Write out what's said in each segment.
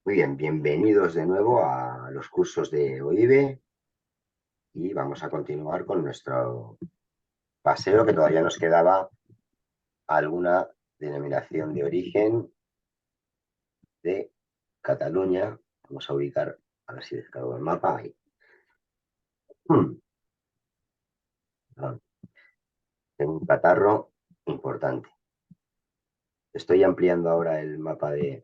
Muy bien, bienvenidos de nuevo a los cursos de OIVE y vamos a continuar con nuestro paseo, que todavía nos quedaba alguna denominación de origen de Cataluña. Vamos a ubicar, a ver si descargo el mapa ahí. Tengo un catarro importante. Estoy ampliando ahora el mapa de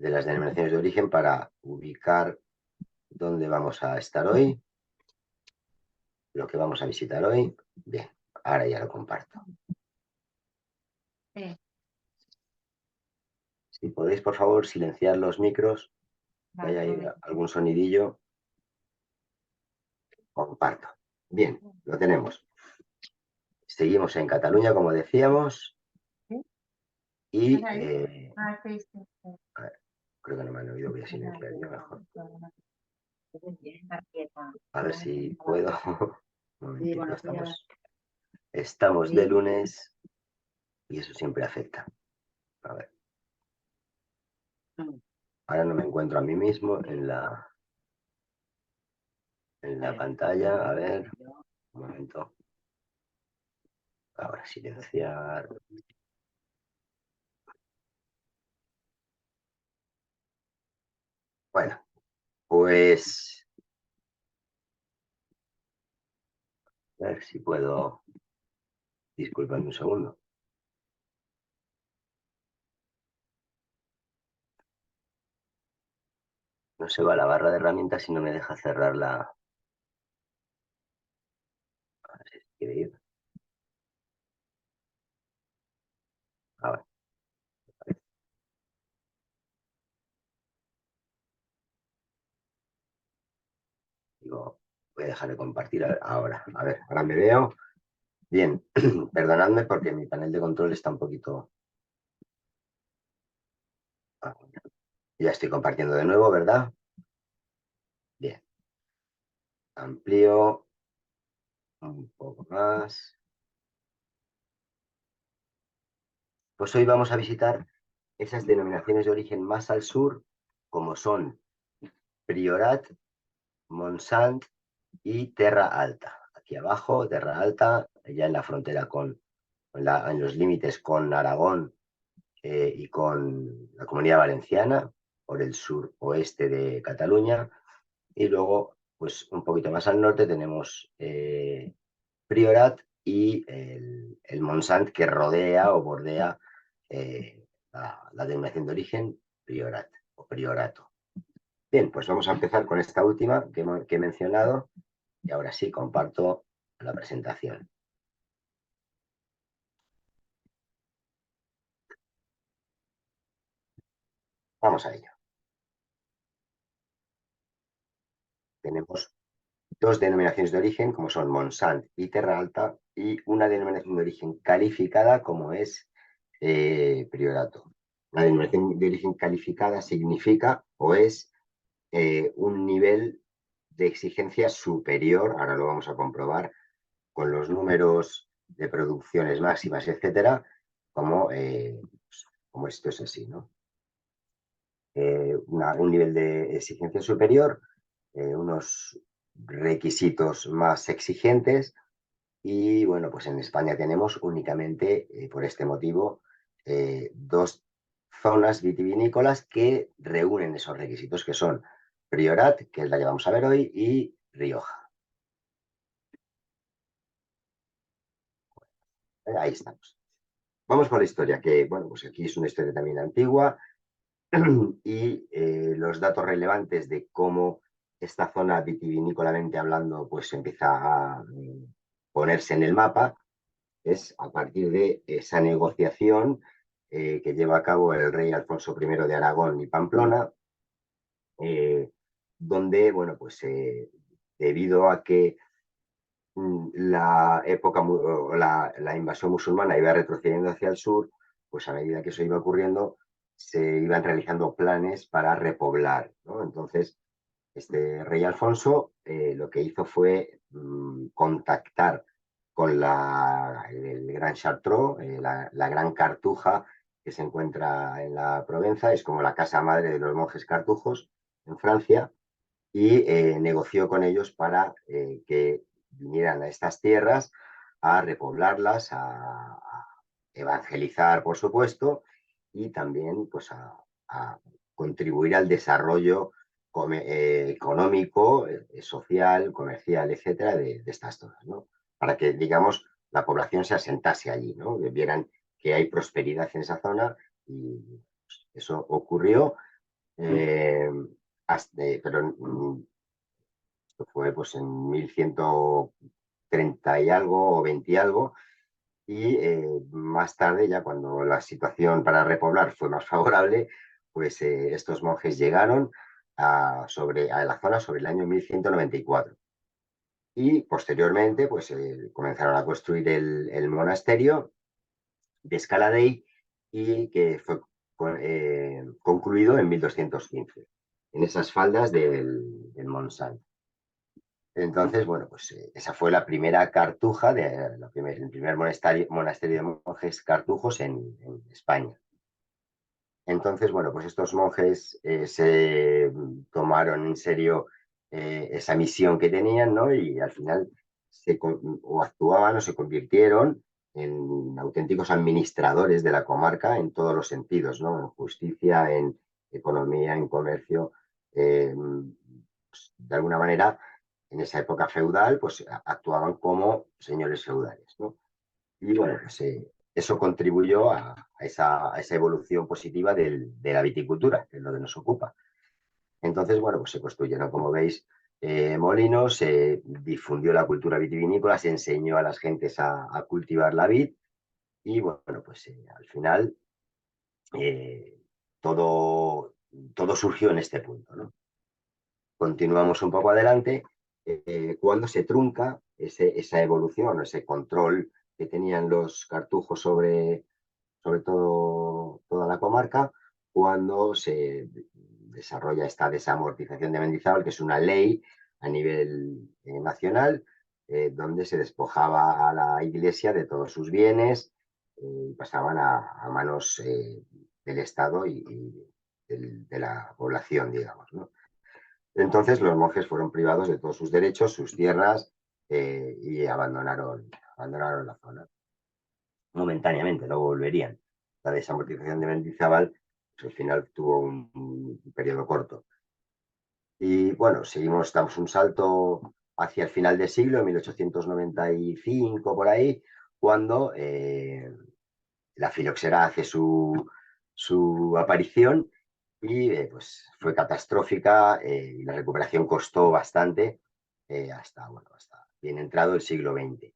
las denominaciones de origen para ubicar dónde vamos a estar hoy, lo que vamos a visitar hoy. Bien, ahora ya lo comparto. Sí. Si podéis, por favor, silenciar los micros, que haya ahí algún sonidillo. Comparto. Bien, lo tenemos. Seguimos en Cataluña, como decíamos, y a ver, creo que no me han oído, voy a silenciar yo mejor. A ver si puedo. Un momentito, estamos de lunes y eso siempre afecta. A ver. Ahora no me encuentro a mí mismo en la pantalla. A ver, un momento. Ahora silenciar. Bueno, pues a ver si puedo. Disculpadme un segundo. No se va la barra de herramientas y no me deja cerrar la. A ver si se quiere ir. A ver. Digo, voy a dejar de compartir ahora. A ver, ahora me veo. Bien, perdonadme porque mi panel de control está un poquito. Ya estoy compartiendo de nuevo, ¿verdad? Bien. Amplío un poco más. Pues hoy vamos a visitar esas denominaciones de origen más al sur, como son Priorat, Montsant y Terra Alta. Aquí abajo, Terra Alta, ya en la frontera en los límites con Aragón y con la Comunidad Valenciana, por el suroeste de Cataluña. Y luego, pues un poquito más al norte tenemos Priorat y el Montsant, que rodea o bordea la denominación de origen Priorat o Priorato. Bien, pues vamos a empezar con esta última que he mencionado y ahora sí comparto la presentación. Vamos a ello. Tenemos dos denominaciones de origen, como son Montsant y Terra Alta, y una denominación de origen calificada, como es Priorato. La denominación de origen calificada significa o es un nivel de exigencia superior, ahora lo vamos a comprobar, con los números de producciones máximas, etcétera, como esto es así, ¿no? Un nivel de exigencia superior, unos requisitos más exigentes y bueno, pues en España tenemos únicamente, por este motivo, dos zonas vitivinícolas que reúnen esos requisitos, que son Priorat, que es la que vamos a ver hoy, y Rioja. Ahí estamos. Vamos con la historia, que bueno, pues aquí es una historia también antigua y los datos relevantes de cómo esta zona vitivinícolamente hablando pues empieza a ponerse en el mapa es a partir de esa negociación que lleva a cabo el rey Alfonso I de Aragón y Pamplona, donde, bueno, pues debido a que la época, la invasión musulmana iba retrocediendo hacia el sur, pues a medida que eso iba ocurriendo, se iban realizando planes para repoblar, ¿no? Entonces, este rey Alfonso lo que hizo fue contactar con el Gran Chartreux, la Gran Cartuja, que se encuentra en la Provenza, es como la casa madre de los monjes cartujos en Francia, y negoció con ellos para que vinieran a estas tierras a repoblarlas, a evangelizar, por supuesto, y también pues, a contribuir al desarrollo económico, social, comercial, etcétera, de estas zonas, ¿no? Para que, digamos, la población se asentase allí, ¿no? Que vieran que hay prosperidad en esa zona y pues, eso ocurrió. Eh, pero esto fue pues en 1130 y algo o 20 y algo, y más tarde, ya cuando la situación para repoblar fue más favorable, pues estos monjes llegaron a la zona sobre el año 1194. Y posteriormente, pues comenzaron a construir el monasterio de Escaladei, y que fue concluido en 1215, en esas faldas del Montsant. Entonces, bueno, pues esa fue la primera cartuja, el primer monasterio de monjes cartujos en España. Entonces, bueno, pues estos monjes se tomaron en serio esa misión que tenían, ¿no? Y al final o actuaban o se convirtieron en auténticos administradores de la comarca en todos los sentidos, ¿no? En justicia, en economía, en comercio. Pues, de alguna manera, en esa época feudal, pues actuaban como señores feudales, ¿no? Y bueno, pues eso contribuyó a esa evolución positiva de la viticultura, que es lo que nos ocupa. Entonces, bueno, pues se construyeron, como veis, molinos, se difundió la cultura vitivinícola, se enseñó a las gentes a cultivar la vid, y bueno, pues al final eh, todo, todo surgió en este punto, ¿no? Continuamos un poco adelante, cuando se trunca esa evolución, ese control que tenían los cartujos sobre todo toda la comarca, cuando se desarrolla esta desamortización de Mendizábal, que es una ley a nivel nacional, donde se despojaba a la Iglesia de todos sus bienes y pasaban a manos del Estado y de la población, digamos, ¿no? Entonces los monjes fueron privados de todos sus derechos, sus tierras, y abandonaron la zona momentáneamente, luego volverían. La desamortización de Mendizábal, pues, al final tuvo un periodo corto. Y bueno, damos un salto hacia el final del siglo, en 1895, por ahí, cuando la filoxera hace su aparición, y pues fue catastrófica, y la recuperación costó bastante, hasta bien entrado el siglo XX.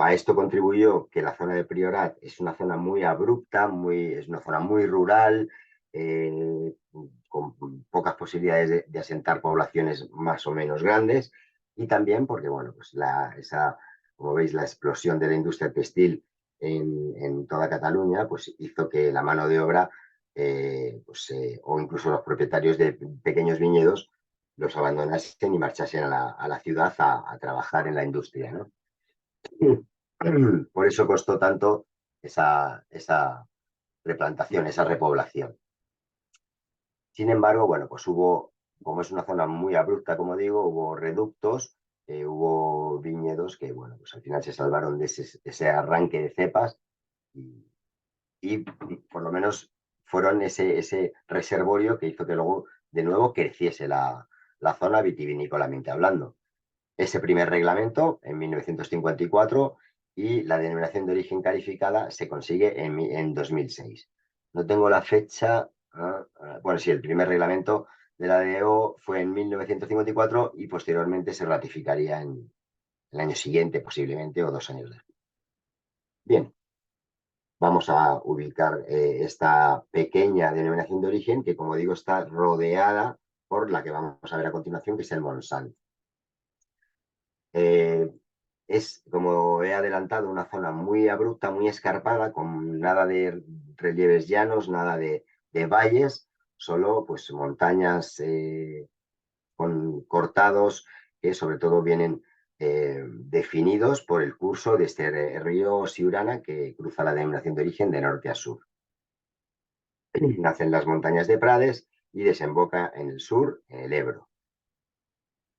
A esto contribuyó que la zona de Priorat es una zona muy abrupta, es una zona muy rural, con pocas posibilidades de asentar poblaciones más o menos grandes, y también porque, bueno, pues como veis, la explosión de la industria textil en toda Cataluña, pues hizo que la mano de obra, o incluso los propietarios de pequeños viñedos, los abandonasen y marchasen a la ciudad a trabajar en la industria, ¿no? Por eso costó tanto esa replantación, esa repoblación. Sin embargo, bueno, pues como es una zona muy abrupta, como digo, hubo reductos, hubo viñedos que, bueno, pues al final se salvaron de ese arranque de cepas, y, y por lo menos fueron ese reservorio que hizo que luego de nuevo creciese la zona vitivinícolamente hablando. Ese primer reglamento en 1954, y la denominación de origen calificada se consigue en 2006. No tengo la fecha. Bueno, sí, el primer reglamento de la DEO fue en 1954 y posteriormente se ratificaría en el año siguiente, posiblemente, o 2 años después. Bien, vamos a ubicar esta pequeña denominación de origen que, como digo, está rodeada por la que vamos a ver a continuación, que es el Monsanto. Es, como he adelantado, una zona muy abrupta, muy escarpada, con nada de relieves llanos, nada de valles, solo pues montañas con cortados, que sobre todo vienen definidos por el curso de este río Siurana que cruza la denominación de origen de norte a sur. Nace en las montañas de Prades y desemboca en el sur, en el Ebro.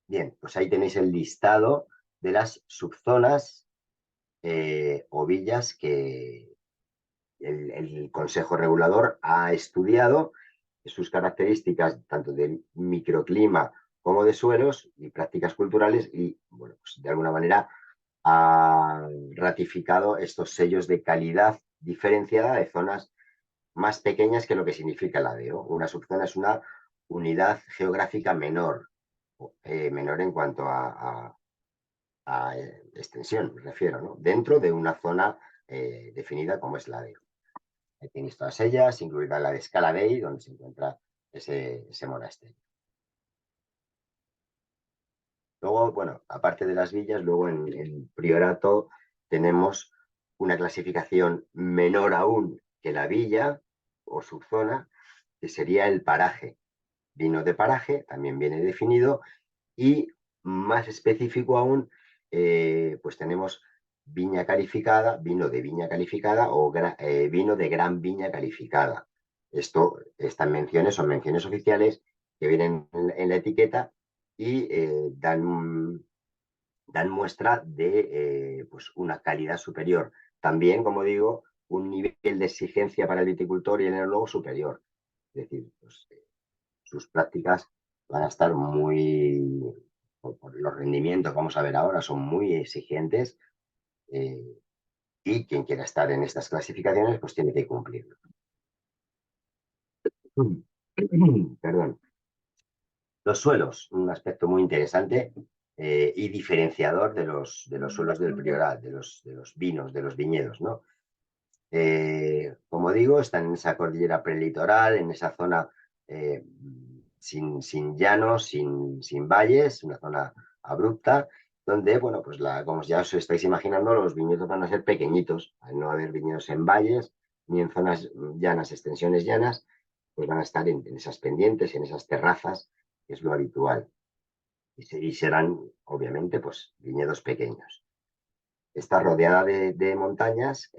Bien, pues ahí tenéis el listado de las subzonas o villas que el Consejo Regulador ha estudiado, sus características tanto de microclima como de suelos y prácticas culturales y, bueno, pues de alguna manera ha ratificado estos sellos de calidad diferenciada de zonas más pequeñas que lo que significa la ADEO. Una subzona es una unidad geográfica menor, menor en cuanto a extensión, me refiero, ¿no? Dentro de una zona definida como es la ADEO. Ahí tenéis todas ellas, incluida la de Scala Dei, donde se encuentra ese monasterio. Luego, bueno, aparte de las villas, luego en Priorato tenemos una clasificación menor aún que la villa o subzona, que sería el paraje. Vino de paraje, también viene definido, y más específico aún, pues tenemos viña calificada, vino de viña calificada o vino de gran viña calificada. Estas menciones son menciones oficiales que vienen en la etiqueta y dan muestra de pues una calidad superior. También, como digo, un nivel de exigencia para el viticultor y el enólogo superior. Es decir, pues, sus prácticas van a estar muy, por los rendimientos, vamos a ver ahora, son muy exigentes y quien quiera estar en estas clasificaciones pues tiene que cumplirlo. Perdón. Los suelos, un aspecto muy interesante y diferenciador de los suelos del Priorat, de los vinos, de los viñedos, ¿no? Como digo, están en esa cordillera prelitoral, en esa zona sin llanos, sin valles, una zona abrupta, donde, bueno, pues como ya os estáis imaginando, los viñedos van a ser pequeñitos, al no haber viñedos en valles ni en zonas llanas, extensiones llanas, pues van a estar en esas pendientes, en esas terrazas, que es lo habitual. Y serán, obviamente, pues viñedos pequeños. Está rodeada de montañas,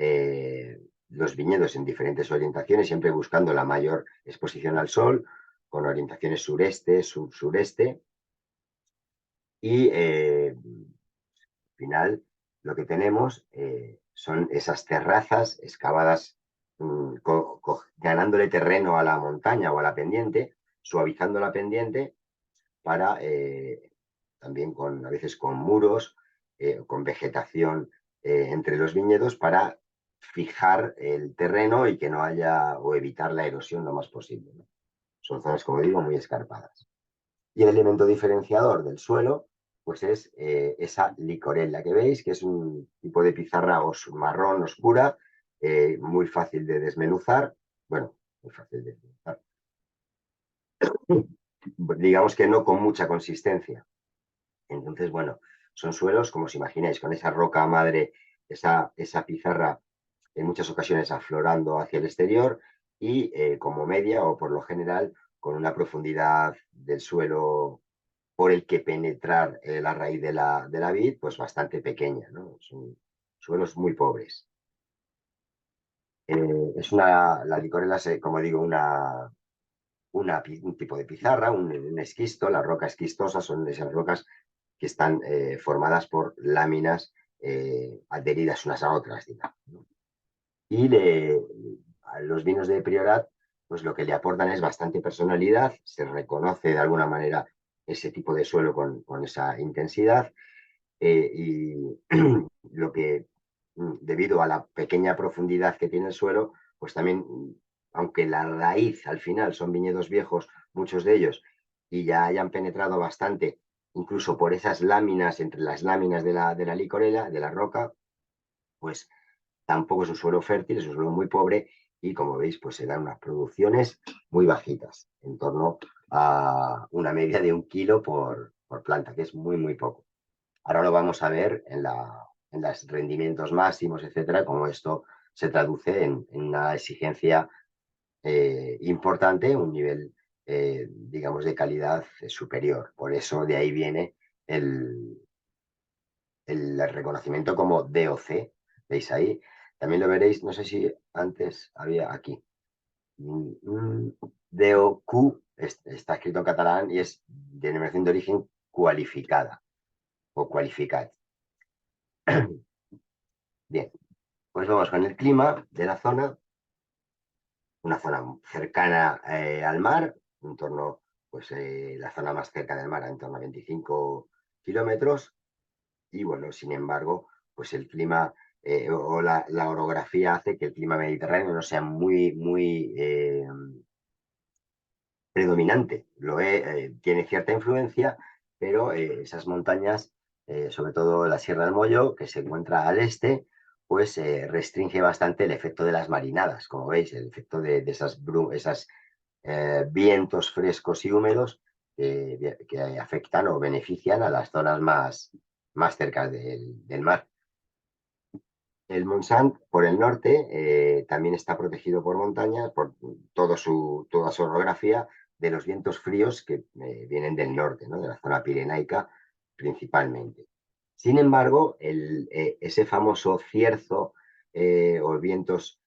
los viñedos en diferentes orientaciones, siempre buscando la mayor exposición al sol, con orientaciones sureste, sur-sureste. Y al final lo que tenemos son esas terrazas excavadas, ganándole terreno a la montaña o a la pendiente, suavizando la pendiente para también a veces con muros, con vegetación entre los viñedos para fijar el terreno y que no haya o evitar la erosión lo más posible, ¿no? Son zonas, como digo, muy escarpadas. Y el elemento diferenciador del suelo, pues es esa licorella que veis, que es un tipo de pizarra marrón oscura, muy fácil de desmenuzar. Bueno, muy fácil de desmenuzar. Digamos que no con mucha consistencia. Entonces, bueno, son suelos, como os imagináis, con esa roca madre, esa pizarra en muchas ocasiones aflorando hacia el exterior y como media o por lo general con una profundidad del suelo por el que penetrar la raíz de la vid, pues bastante pequeña, ¿no? Son suelos muy pobres. La licorela es, como digo, un tipo de pizarra, un esquisto. Las rocas esquistosas son esas rocas que están formadas por láminas adheridas unas a otras, digamos, ¿no? Y a los vinos de Priorat, pues lo que le aportan es bastante personalidad, se reconoce de alguna manera ese tipo de suelo con esa intensidad y lo que, debido a la pequeña profundidad que tiene el suelo, pues también, aunque la raíz al final son viñedos viejos, muchos de ellos, y ya hayan penetrado bastante, incluso por esas láminas, entre las láminas de la licorella, de la roca, pues tampoco es un suelo fértil, es un suelo muy pobre y como veis, pues se dan unas producciones muy bajitas, en torno a una media de 1 kilo por planta, que es muy, muy poco. Ahora lo vamos a ver en los rendimientos máximos, etcétera, cómo esto se traduce en una exigencia importante, un nivel, digamos, de calidad superior. Por eso de ahí viene el, el reconocimiento como DOC, ¿veis ahí? También lo veréis, no sé si antes había aquí. DOQ está escrito en catalán y es denominación de origen cualificada o qualificat. Bien, pues vamos con el clima de la zona. Una zona cercana al mar, en torno, pues la zona más cerca del mar, en torno a 25 kilómetros. Y bueno, sin embargo, pues el clima o la orografía hace que el clima mediterráneo no sea muy predominante. Tiene cierta influencia, pero esas montañas, sobre todo la Sierra del Mollo, que se encuentra al este, pues restringe bastante el efecto de las marinadas, como veis, el efecto de esas vientos frescos y húmedos que afectan o benefician a las zonas más cerca del mar. El Montsant, por el norte, también está protegido por montañas, por toda su orografía, de los vientos fríos que vienen del norte, ¿no? De la zona pirenaica principalmente. Sin embargo, ese famoso cierzo o vientos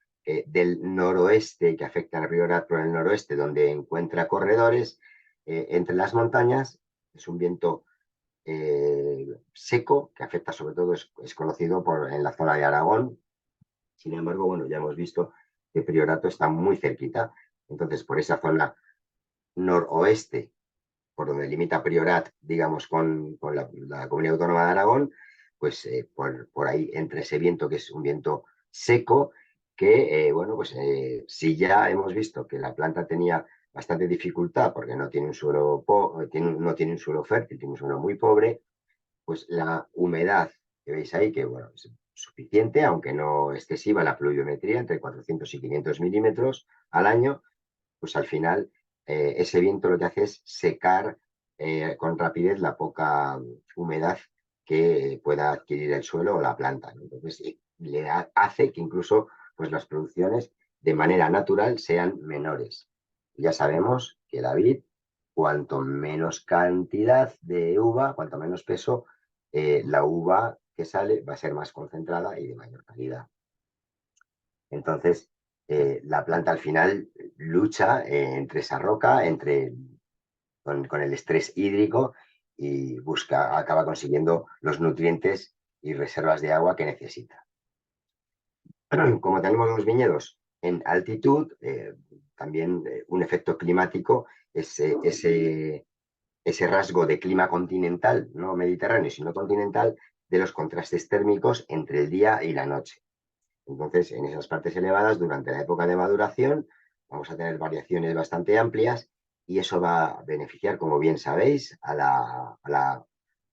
del noroeste que afectan a Priorat por el noroeste, donde encuentra corredores entre las montañas, es un viento seco, que afecta sobre todo, es conocido en la zona de Aragón. Sin embargo, bueno, ya hemos visto que Priorato está muy cerquita. Entonces, por esa zona noroeste, por donde limita Priorat, digamos, con la Comunidad Autónoma de Aragón, pues por ahí entre ese viento, que es un viento seco, que, bueno, pues si ya hemos visto que la planta tenía bastante dificultad porque no tiene un suelo, no tiene un suelo fértil, tiene un suelo muy pobre, pues la humedad que veis ahí, que bueno, es suficiente, aunque no excesiva, la pluviometría, entre 400 y 500 milímetros al año, pues al final ese viento lo que hace es secar con rapidez la poca humedad que pueda adquirir el suelo o la planta, ¿no? Entonces hace que incluso pues, las producciones de manera natural sean menores. Ya sabemos que la vid, cuanto menos cantidad de uva, cuanto menos peso, la uva que sale va a ser más concentrada y de mayor calidad. Entonces, la planta al final lucha entre esa roca, con el estrés hídrico y acaba consiguiendo los nutrientes y reservas de agua que necesita. Como tenemos los viñedos en altitud, también un efecto climático es ese rasgo de clima continental, no mediterráneo, sino continental, de los contrastes térmicos entre el día y la noche. Entonces, en esas partes elevadas, durante la época de maduración, vamos a tener variaciones bastante amplias y eso va a beneficiar, como bien sabéis, a la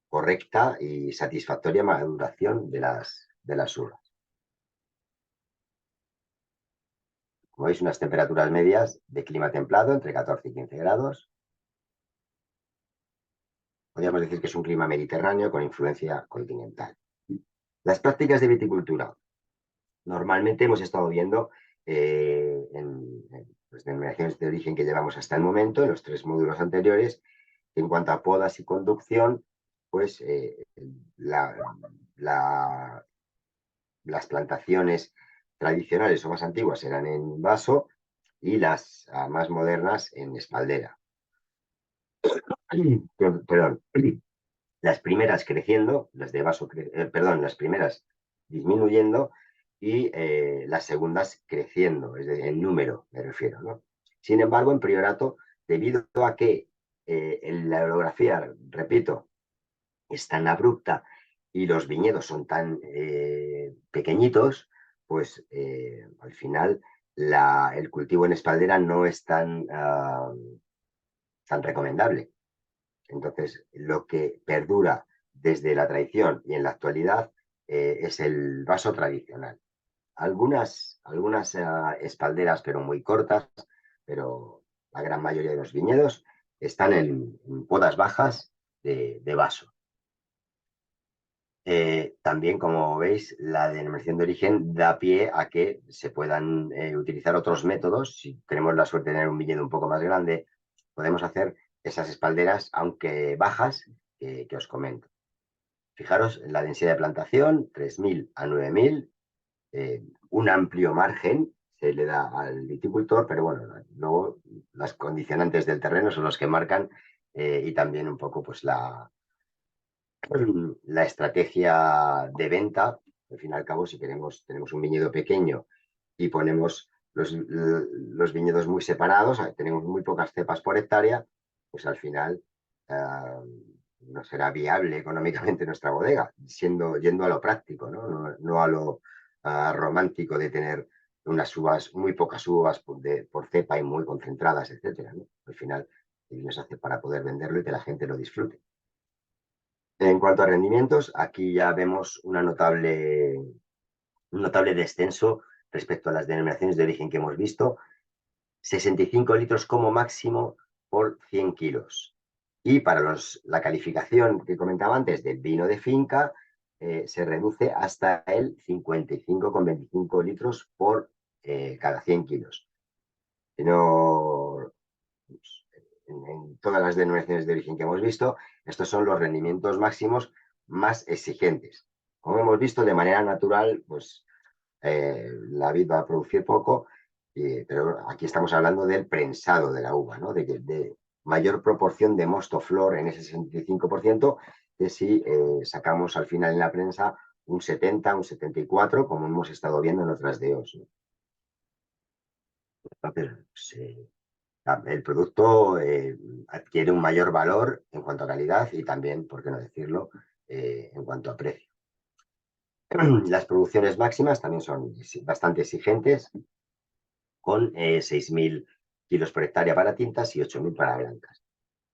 correcta y satisfactoria maduración de las uvas. Como veis, unas temperaturas medias de clima templado, entre 14 y 15 grados. Podríamos decir que es un clima mediterráneo con influencia continental. Las prácticas de viticultura. Normalmente hemos estado viendo en las denominaciones de origen que llevamos hasta el momento, en los 3 módulos anteriores, que en cuanto a podas y conducción, pues las plantaciones tradicionales o más antiguas eran en vaso y las más modernas en espaldera. Perdón. Las primeras creciendo, las de vaso, las primeras disminuyendo y las segundas creciendo, es decir, en número me refiero, ¿no? Sin embargo, en Priorato, debido a que la orografía, repito, es tan abrupta y los viñedos son tan pequeñitos, pues al final el cultivo en espaldera no es tan recomendable. Entonces, lo que perdura desde la tradición y en la actualidad es el vaso tradicional. Algunas espalderas, pero muy cortas, pero la gran mayoría de los viñedos están en podas bajas de vaso. También, como veis, la denominación de origen da pie a que se puedan utilizar otros métodos. Si tenemos la suerte de tener un viñedo un poco más grande, podemos hacer esas espalderas, aunque bajas, que os comento. Fijaros en la densidad de plantación, 3.000 a 9.000, un amplio margen se le da al viticultor, pero bueno, luego las condicionantes del terreno son los que marcan y también un poco pues la estrategia de venta. Al fin y al cabo, si tenemos un viñedo pequeño y ponemos los viñedos muy separados, tenemos muy pocas cepas por hectárea, pues al final no será viable económicamente nuestra bodega, yendo a lo práctico, no a lo romántico de tener unas uvas, muy pocas uvas por cepa y muy concentradas, etcétera, ¿no? Al final, el vino se hace para poder venderlo y que la gente lo disfrute. En cuanto a rendimientos, aquí ya vemos un notable descenso respecto a las denominaciones de origen que hemos visto. 65 litros como máximo por 100 kilos. Y para la calificación que comentaba antes del vino de finca, se reduce hasta el 55,25 litros por cada 100 kilos. No, en todas las denominaciones de origen que hemos visto, estos son los rendimientos máximos más exigentes. Como hemos visto, de manera natural, pues la vid va a producir poco, pero aquí estamos hablando del prensado de la uva, ¿no? De mayor proporción de mosto flor en ese 65%, que si sacamos al final en la prensa un 70, un 74, como hemos estado viendo en otras DOs, ¿no? Entonces, el producto adquiere un mayor valor en cuanto a calidad y también, por qué no decirlo, en cuanto a precio. Las producciones máximas también son bastante exigentes, con 6.000 kilos por hectárea para tintas y 8.000 para blancas.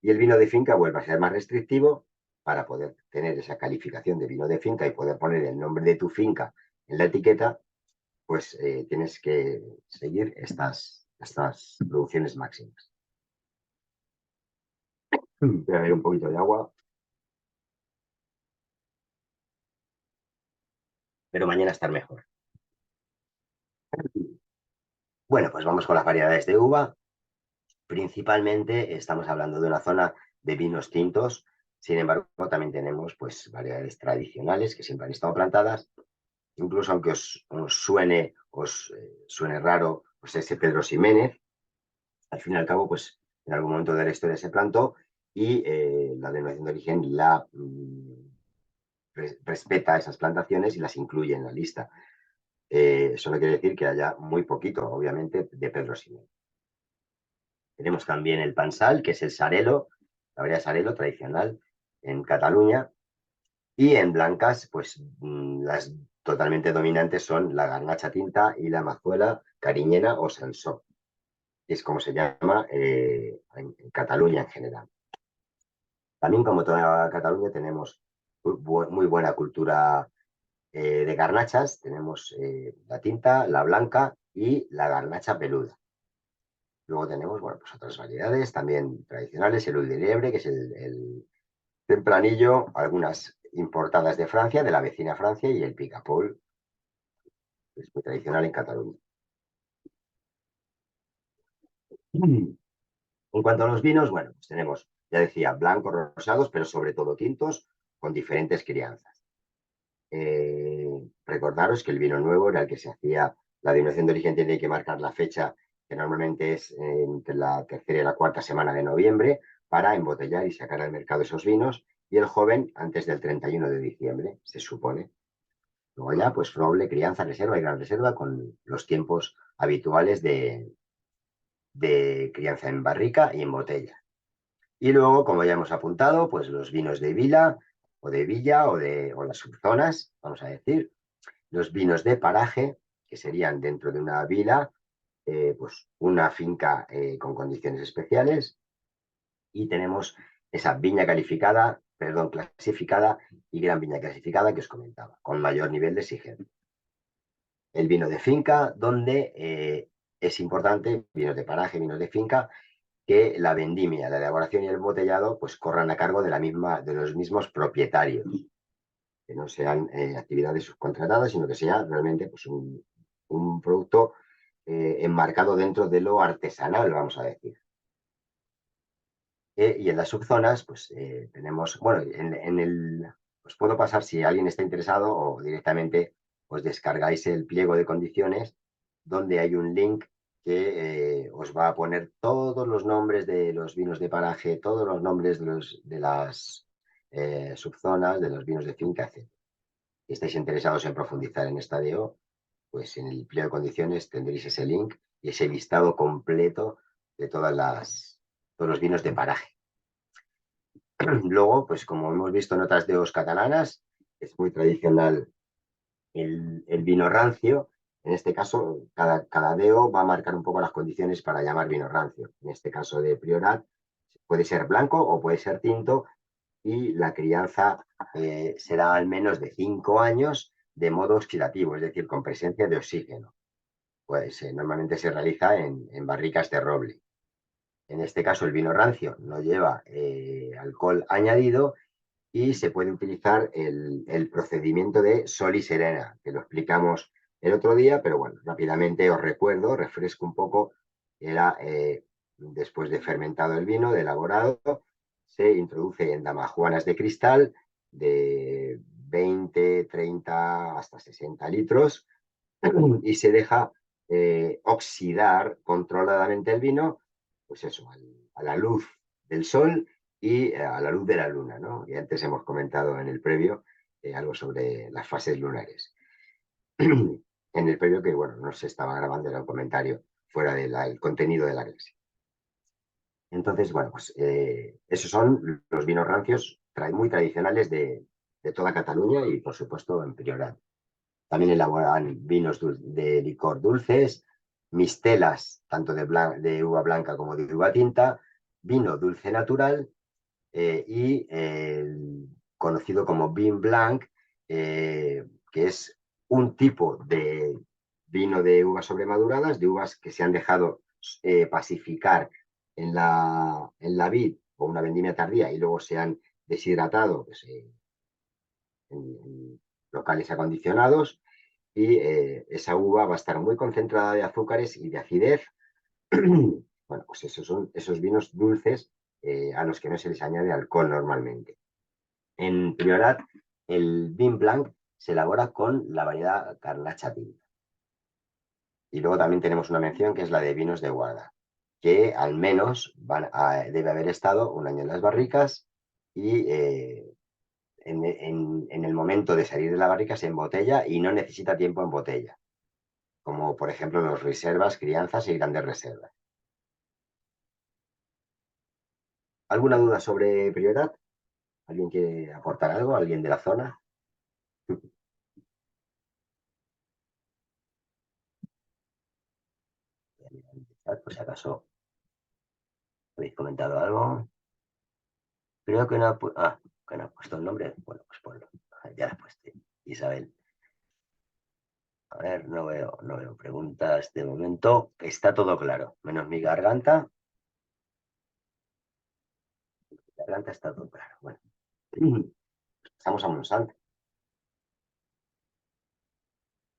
Y el vino de finca vuelve a ser más restrictivo para poder tener esa calificación de vino de finca y poder poner el nombre de tu finca en la etiqueta, pues tienes que seguir estas producciones máximas. Voy a beber un poquito de agua. Pero mañana estar mejor. Bueno, pues vamos con las variedades de uva. Principalmente estamos hablando de una zona de vinos tintos. Sin embargo, también tenemos pues variedades tradicionales que siempre han estado plantadas. Incluso aunque os suene raro, pues ese Pedro Ximénez, al fin y al cabo, pues en algún momento de la historia se plantó y la denominación de origen respeta esas plantaciones y las incluye en la lista. Eso no quiere decir que haya muy poquito, obviamente, de Pedro Ximénez. Tenemos también el Pansal, que es el Sarelo, la variedad Sarelo tradicional en Cataluña. Y en blancas, pues las totalmente dominantes son la garnacha tinta y la mazuela cariñena o sansó. Es como se llama en Cataluña en general. También, como toda Cataluña, tenemos muy buena cultura de garnachas. Tenemos la tinta, la blanca y la garnacha peluda. Luego tenemos, bueno, pues otras variedades también tradicionales, el Huil de Liebre, que es el tempranillo, algunas importadas de Francia, de la vecina Francia, y el Picapol, que es muy tradicional en Cataluña. En cuanto a los vinos, bueno, pues tenemos, ya decía, blancos, rosados, pero sobre todo tintos, con diferentes crianzas. Recordaros que el vino nuevo era el que se hacía, la denominación de origen tiene que marcar la fecha, que normalmente es entre la tercera y la cuarta semana de noviembre, para embotellar y sacar al mercado esos vinos, y el joven antes del 31 de diciembre, se supone. Luego ya, pues roble, crianza, reserva y gran reserva con los tiempos habituales de crianza en barrica y en botella. Y luego, como ya hemos apuntado, pues los vinos de vila o de villa o las subzonas, vamos a decir, los vinos de paraje, que serían dentro de una vila, pues una finca con condiciones especiales, y tenemos esa viña calificada, perdón, clasificada y gran viña clasificada que os comentaba, con mayor nivel de exigencia. El vino de finca, donde es importante, vinos de paraje, vinos de finca, que la vendimia, la elaboración y el embotellado pues corran a cargo de los mismos propietarios, que no sean actividades subcontratadas, sino que sea realmente pues, un producto enmarcado dentro de lo artesanal, vamos a decir. Y en las subzonas, pues tenemos, bueno, en Os puedo pasar si alguien está interesado o directamente os descargáis el pliego de condiciones donde hay un link que os va a poner todos los nombres de los vinos de paraje, todos los nombres de las subzonas, de los vinos de finca, etc. Si estáis interesados en profundizar en esta DO, pues en el pliego de condiciones tendréis ese link y ese listado completo de todos los vinos de paraje. Luego, pues como hemos visto en otras DOs catalanas, es muy tradicional el vino rancio. En este caso, cada DO va a marcar un poco las condiciones para llamar vino rancio. En este caso de Priorat, puede ser blanco o puede ser tinto y la crianza será al menos de 5 años de modo oxidativo, es decir, con presencia de oxígeno. Pues normalmente se realiza en barricas de roble. En este caso, el vino rancio no lleva alcohol añadido y se puede utilizar el procedimiento de sol y serena, que lo explicamos el otro día, pero bueno, rápidamente os recuerdo, refresco un poco, era después de fermentado el vino, de elaborado, se introduce en damajuanas de cristal de 20, 30 hasta 60 litros y se deja oxidar controladamente el vino, pues eso, a la luz del sol y a la luz de la luna, ¿no? Y antes hemos comentado en el previo algo sobre las fases lunares. En el previo que, bueno, no se estaba grabando, era un comentario fuera del contenido de la clase. Entonces, bueno, pues esos son los vinos rancios muy tradicionales de toda Cataluña y, por supuesto, en Priorat. También elaboran vinos de licor dulces, mistelas, tanto de uva blanca como de uva tinta, vino dulce natural y el conocido como vin blanc, que es un tipo de vino de uvas sobremaduradas, de uvas que se han dejado pacificar en la vid o una vendimia tardía y luego se han deshidratado pues, en locales acondicionados y esa uva va a estar muy concentrada de azúcares y de acidez. Bueno, pues esos son esos vinos dulces a los que no se les añade alcohol normalmente. En Priorat, el vin blanc se elabora con la variedad Garnacha tinta. Y luego también tenemos una mención que es la de vinos de guarda, que al menos debe haber estado un año en las barricas y en el momento de salir de la barrica se embotella y no necesita tiempo en botella, como por ejemplo los reservas, crianzas y grandes reservas. ¿Alguna duda sobre Priorat? ¿Alguien quiere aportar algo? ¿Alguien de la zona? Pues si acaso habéis comentado algo. Creo que no que no ha puesto el nombre. Bueno, pues ponlo. Ya lo has puesto. Isabel. A ver, no veo preguntas de momento. Está todo claro. Menos mi garganta. Mi garganta está todo claro. Bueno. Pasamos a Monsanto.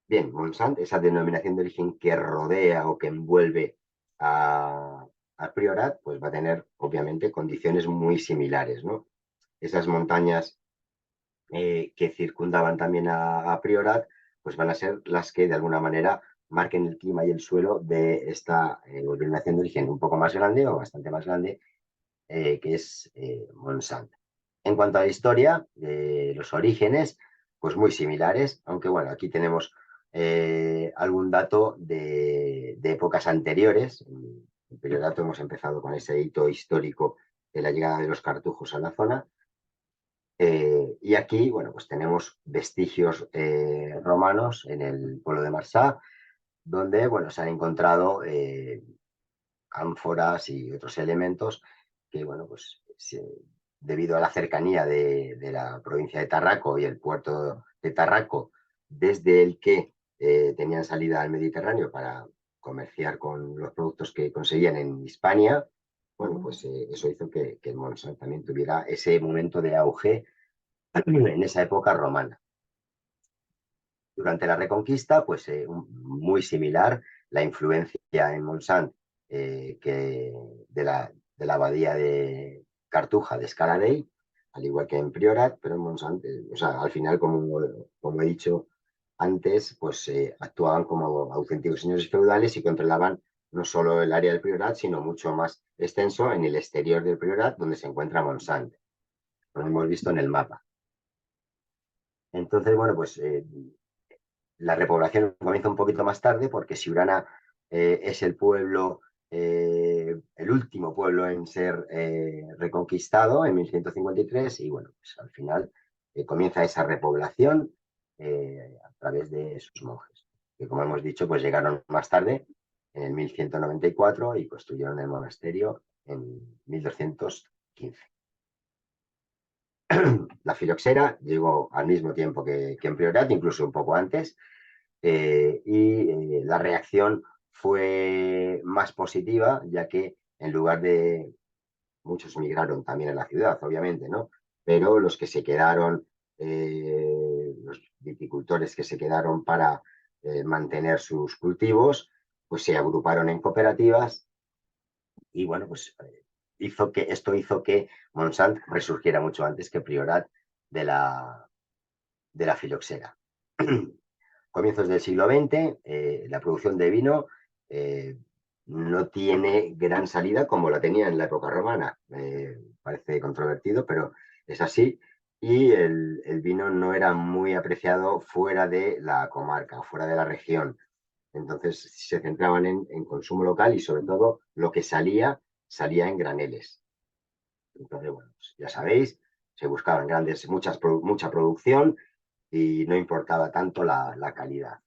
Bien, Monsanto, esa denominación de origen que rodea o que envuelve a Priorat, pues va a tener, obviamente, condiciones muy similares, ¿no? Esas montañas que circundaban también a Priorat, pues van a ser las que de alguna manera marquen el clima y el suelo de esta denominación de origen un poco más grande o bastante más grande, que es Monsanto. En cuanto a la historia de los orígenes, pues muy similares, aunque bueno, aquí tenemos algún dato de épocas anteriores. En Priorato hemos empezado con ese hito histórico de la llegada de los cartujos a la zona. Y aquí, bueno, pues tenemos vestigios romanos en el pueblo de Marsá, donde, bueno, se han encontrado ánforas y otros elementos que, bueno, pues debido a la cercanía de la provincia de Tarraco y el puerto de Tarraco, desde el que tenían salida al Mediterráneo para comerciar con los productos que conseguían en Hispania, bueno, pues eso hizo que el Monsanto también tuviera ese momento de auge en esa época romana. Durante la Reconquista, pues muy similar la influencia en Montsant que de la abadía de Cartuja de Scaradei, al igual que en Priorat, pero en Montsant, o sea, al final, como he dicho antes, pues actuaban como auténticos señores feudales y controlaban no solo el área del Priorat, sino mucho más extenso en el exterior del Priorat, donde se encuentra Montsant. Lo hemos visto en el mapa. Entonces, bueno, pues la repoblación comienza un poquito más tarde porque Siurana es el pueblo, el último pueblo en ser reconquistado en 1153 y bueno, pues al final comienza esa repoblación a través de sus monjes, que como hemos dicho, pues llegaron más tarde, en el 1194 y construyeron el monasterio en 1215. La filoxera llegó al mismo tiempo que en Priorat, incluso un poco antes, y la reacción fue más positiva, ya que en lugar de muchos migraron también a la ciudad, obviamente, ¿no? Pero los que se quedaron, los viticultores que se quedaron para mantener sus cultivos, pues se agruparon en cooperativas y bueno, pues esto hizo que Montsant resurgiera mucho antes que Priorat de la filoxera. Comienzos del siglo XX, la producción de vino no tiene gran salida como la tenía en la época romana. Parece controvertido, pero es así. Y el vino no era muy apreciado fuera de la comarca, fuera de la región. Entonces se centraban en consumo local y sobre todo lo que salía en graneles. Entonces, bueno, pues ya sabéis, se buscaban mucha producción y no importaba tanto la calidad.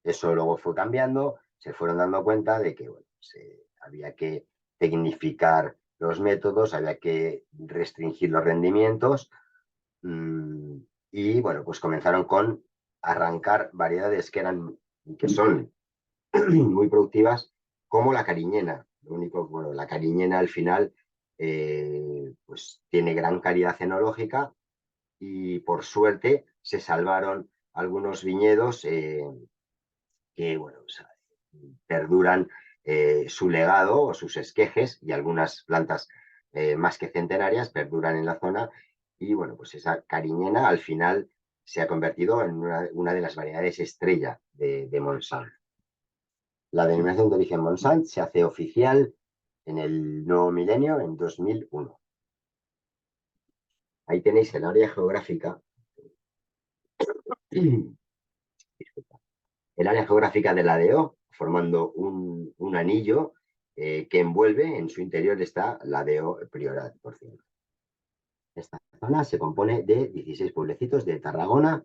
Eso luego fue cambiando, se fueron dando cuenta de que bueno, había que tecnificar los métodos, había que restringir los rendimientos y bueno, pues comenzaron con arrancar variedades que son muy productivas, como la cariñena. Lo único, bueno, la cariñena al final pues tiene gran calidad enológica y por suerte se salvaron algunos viñedos que bueno, o sea, perduran su legado o sus esquejes y algunas plantas más que centenarias perduran en la zona y bueno, pues esa cariñena al final se ha convertido en una de las variedades estrella de Montsant. La denominación de origen Montsant se hace oficial en el nuevo milenio, en 2001. Ahí tenéis el área geográfica. El área geográfica de la DO, formando un anillo que envuelve, en su interior está la DO Priorat, por cierto. Esta zona se compone de 16 pueblecitos de Tarragona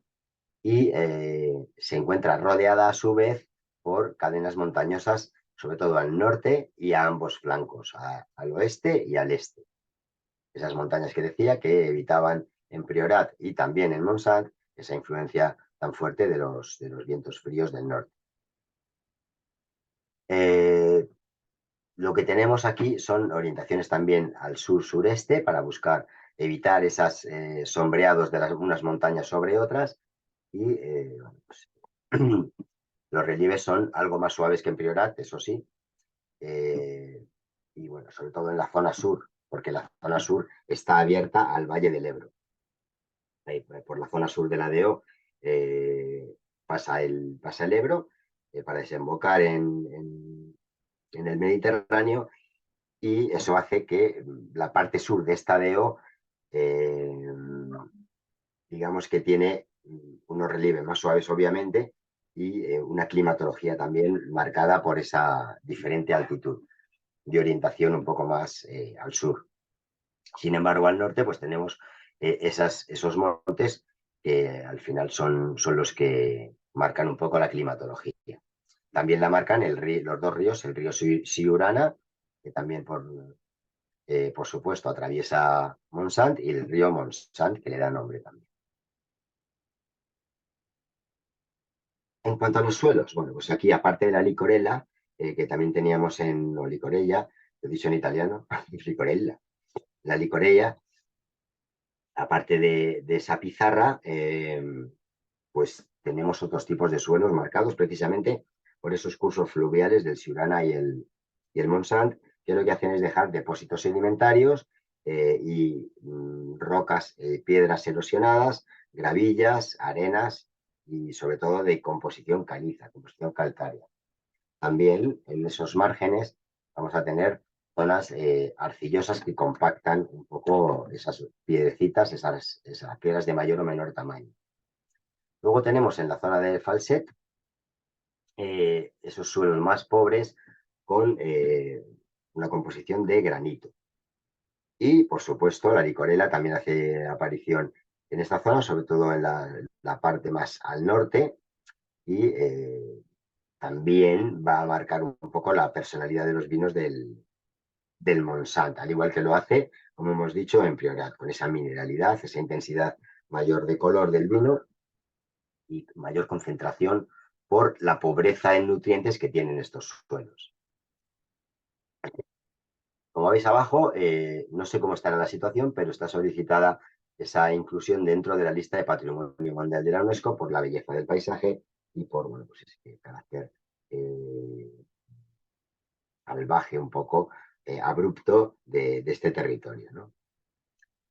y se encuentra rodeada a su vez por cadenas montañosas, sobre todo al norte y a ambos flancos, al oeste y al este. Esas montañas que decía que evitaban en Priorat y también en Montsant esa influencia tan fuerte de los vientos fríos del norte. Lo que tenemos aquí son orientaciones también al sur-sureste para buscar evitar esos sombreados de unas montañas sobre otras y bueno, pues, los relieves son algo más suaves que en Priorat, eso sí, y bueno, sobre todo en la zona sur, porque la zona sur está abierta al Valle del Ebro. Ahí, por la zona sur de la DO pasa el Ebro para desembocar en el Mediterráneo y eso hace que la parte sur de esta DO digamos que tiene unos relieves más suaves obviamente y una climatología también marcada por esa diferente altitud de orientación un poco más al sur. Sin embargo, al norte pues tenemos esos montes que al final son los que marcan un poco la climatología. También la marcan los dos ríos, el río Siurana, que también por supuesto atraviesa Montsant, y el río Montsant, que le da nombre también. En cuanto a los suelos, bueno, pues aquí aparte de la licorella, que también teníamos o licorella, lo he dicho en italiano, licorella, la licorella, aparte de esa pizarra, pues tenemos otros tipos de suelos marcados precisamente por esos cursos fluviales del Siurana y el Montsant, que lo que hacen es dejar depósitos sedimentarios y rocas, piedras erosionadas, gravillas, arenas y sobre todo de composición caliza, composición calcárea. También en esos márgenes vamos a tener zonas arcillosas que compactan un poco esas piedrecitas, esas piedras de mayor o menor tamaño. Luego tenemos en la zona de Falset esos suelos más pobres con una composición de granito. Y, por supuesto, la licorela también hace aparición en esta zona, sobre todo en la parte más al norte, y también va a marcar un poco la personalidad de los vinos del Monsant, al igual que lo hace, como hemos dicho, en Priorat, con esa mineralidad, esa intensidad mayor de color del vino y mayor concentración por la pobreza en nutrientes que tienen estos suelos. Como veis abajo, no sé cómo estará la situación, pero está solicitada esa inclusión dentro de la lista de Patrimonio Mundial de la UNESCO por la belleza del paisaje y por, bueno, pues ese carácter salvaje, un poco abrupto de este territorio, ¿no?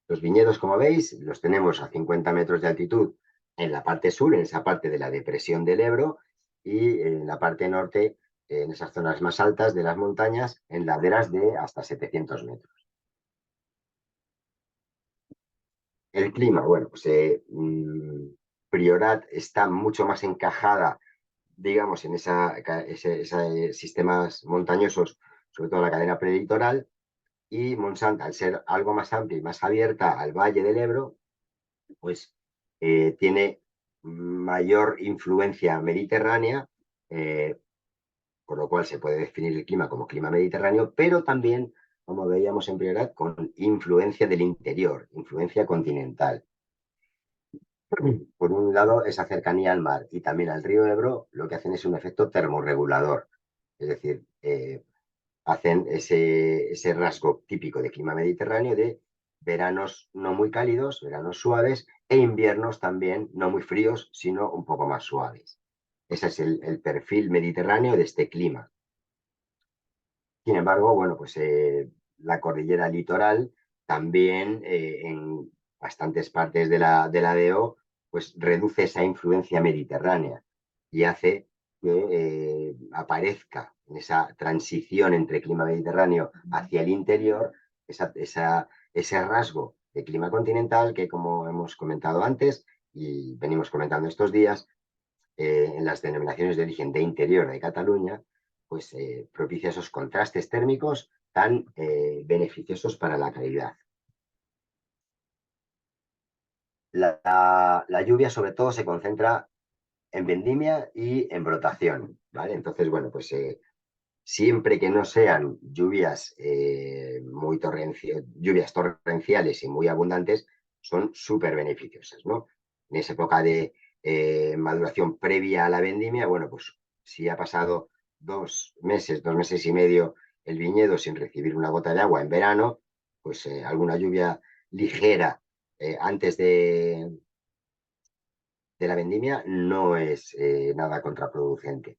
Los viñedos, como veis, los tenemos a 50 metros de altitud en la parte sur, en esa parte de la depresión del Ebro, y en la parte norte, en esas zonas más altas de las montañas, en laderas de hasta 700 metros. El clima, bueno, pues Priorat está mucho más encajada, digamos, en esos sistemas montañosos, sobre todo la cadena preditoral, y Montsant, al ser algo más amplia y más abierta al valle del Ebro, pues tiene mayor influencia mediterránea, por lo cual se puede definir el clima como clima mediterráneo, pero también, como veíamos en Priorat, con influencia del interior, influencia continental. Por un lado, esa cercanía al mar y también al río Ebro lo que hacen es un efecto termorregulador, es decir, hacen ese rasgo típico de clima mediterráneo de veranos no muy cálidos, veranos suaves e inviernos también no muy fríos, sino un poco más suaves. Ese es el perfil mediterráneo de este clima. Sin embargo, bueno, pues la cordillera litoral también en bastantes partes de la DO pues reduce esa influencia mediterránea y hace que aparezca en esa transición entre clima mediterráneo hacia el interior ese rasgo de clima continental que, como hemos comentado antes y venimos comentando estos días, en las denominaciones de origen de interior de Cataluña, pues propicia esos contrastes térmicos tan beneficiosos para la calidad. La lluvia sobre todo se concentra en vendimia y en brotación, ¿vale? Entonces, bueno, pues siempre que no sean lluvias, lluvias torrenciales y muy abundantes, son súper beneficiosas, ¿no? En esa época de maduración previa a la vendimia, bueno, pues si ha pasado 2 meses y medio el viñedo sin recibir una gota de agua en verano, pues alguna lluvia ligera antes de la vendimia no es nada contraproducente.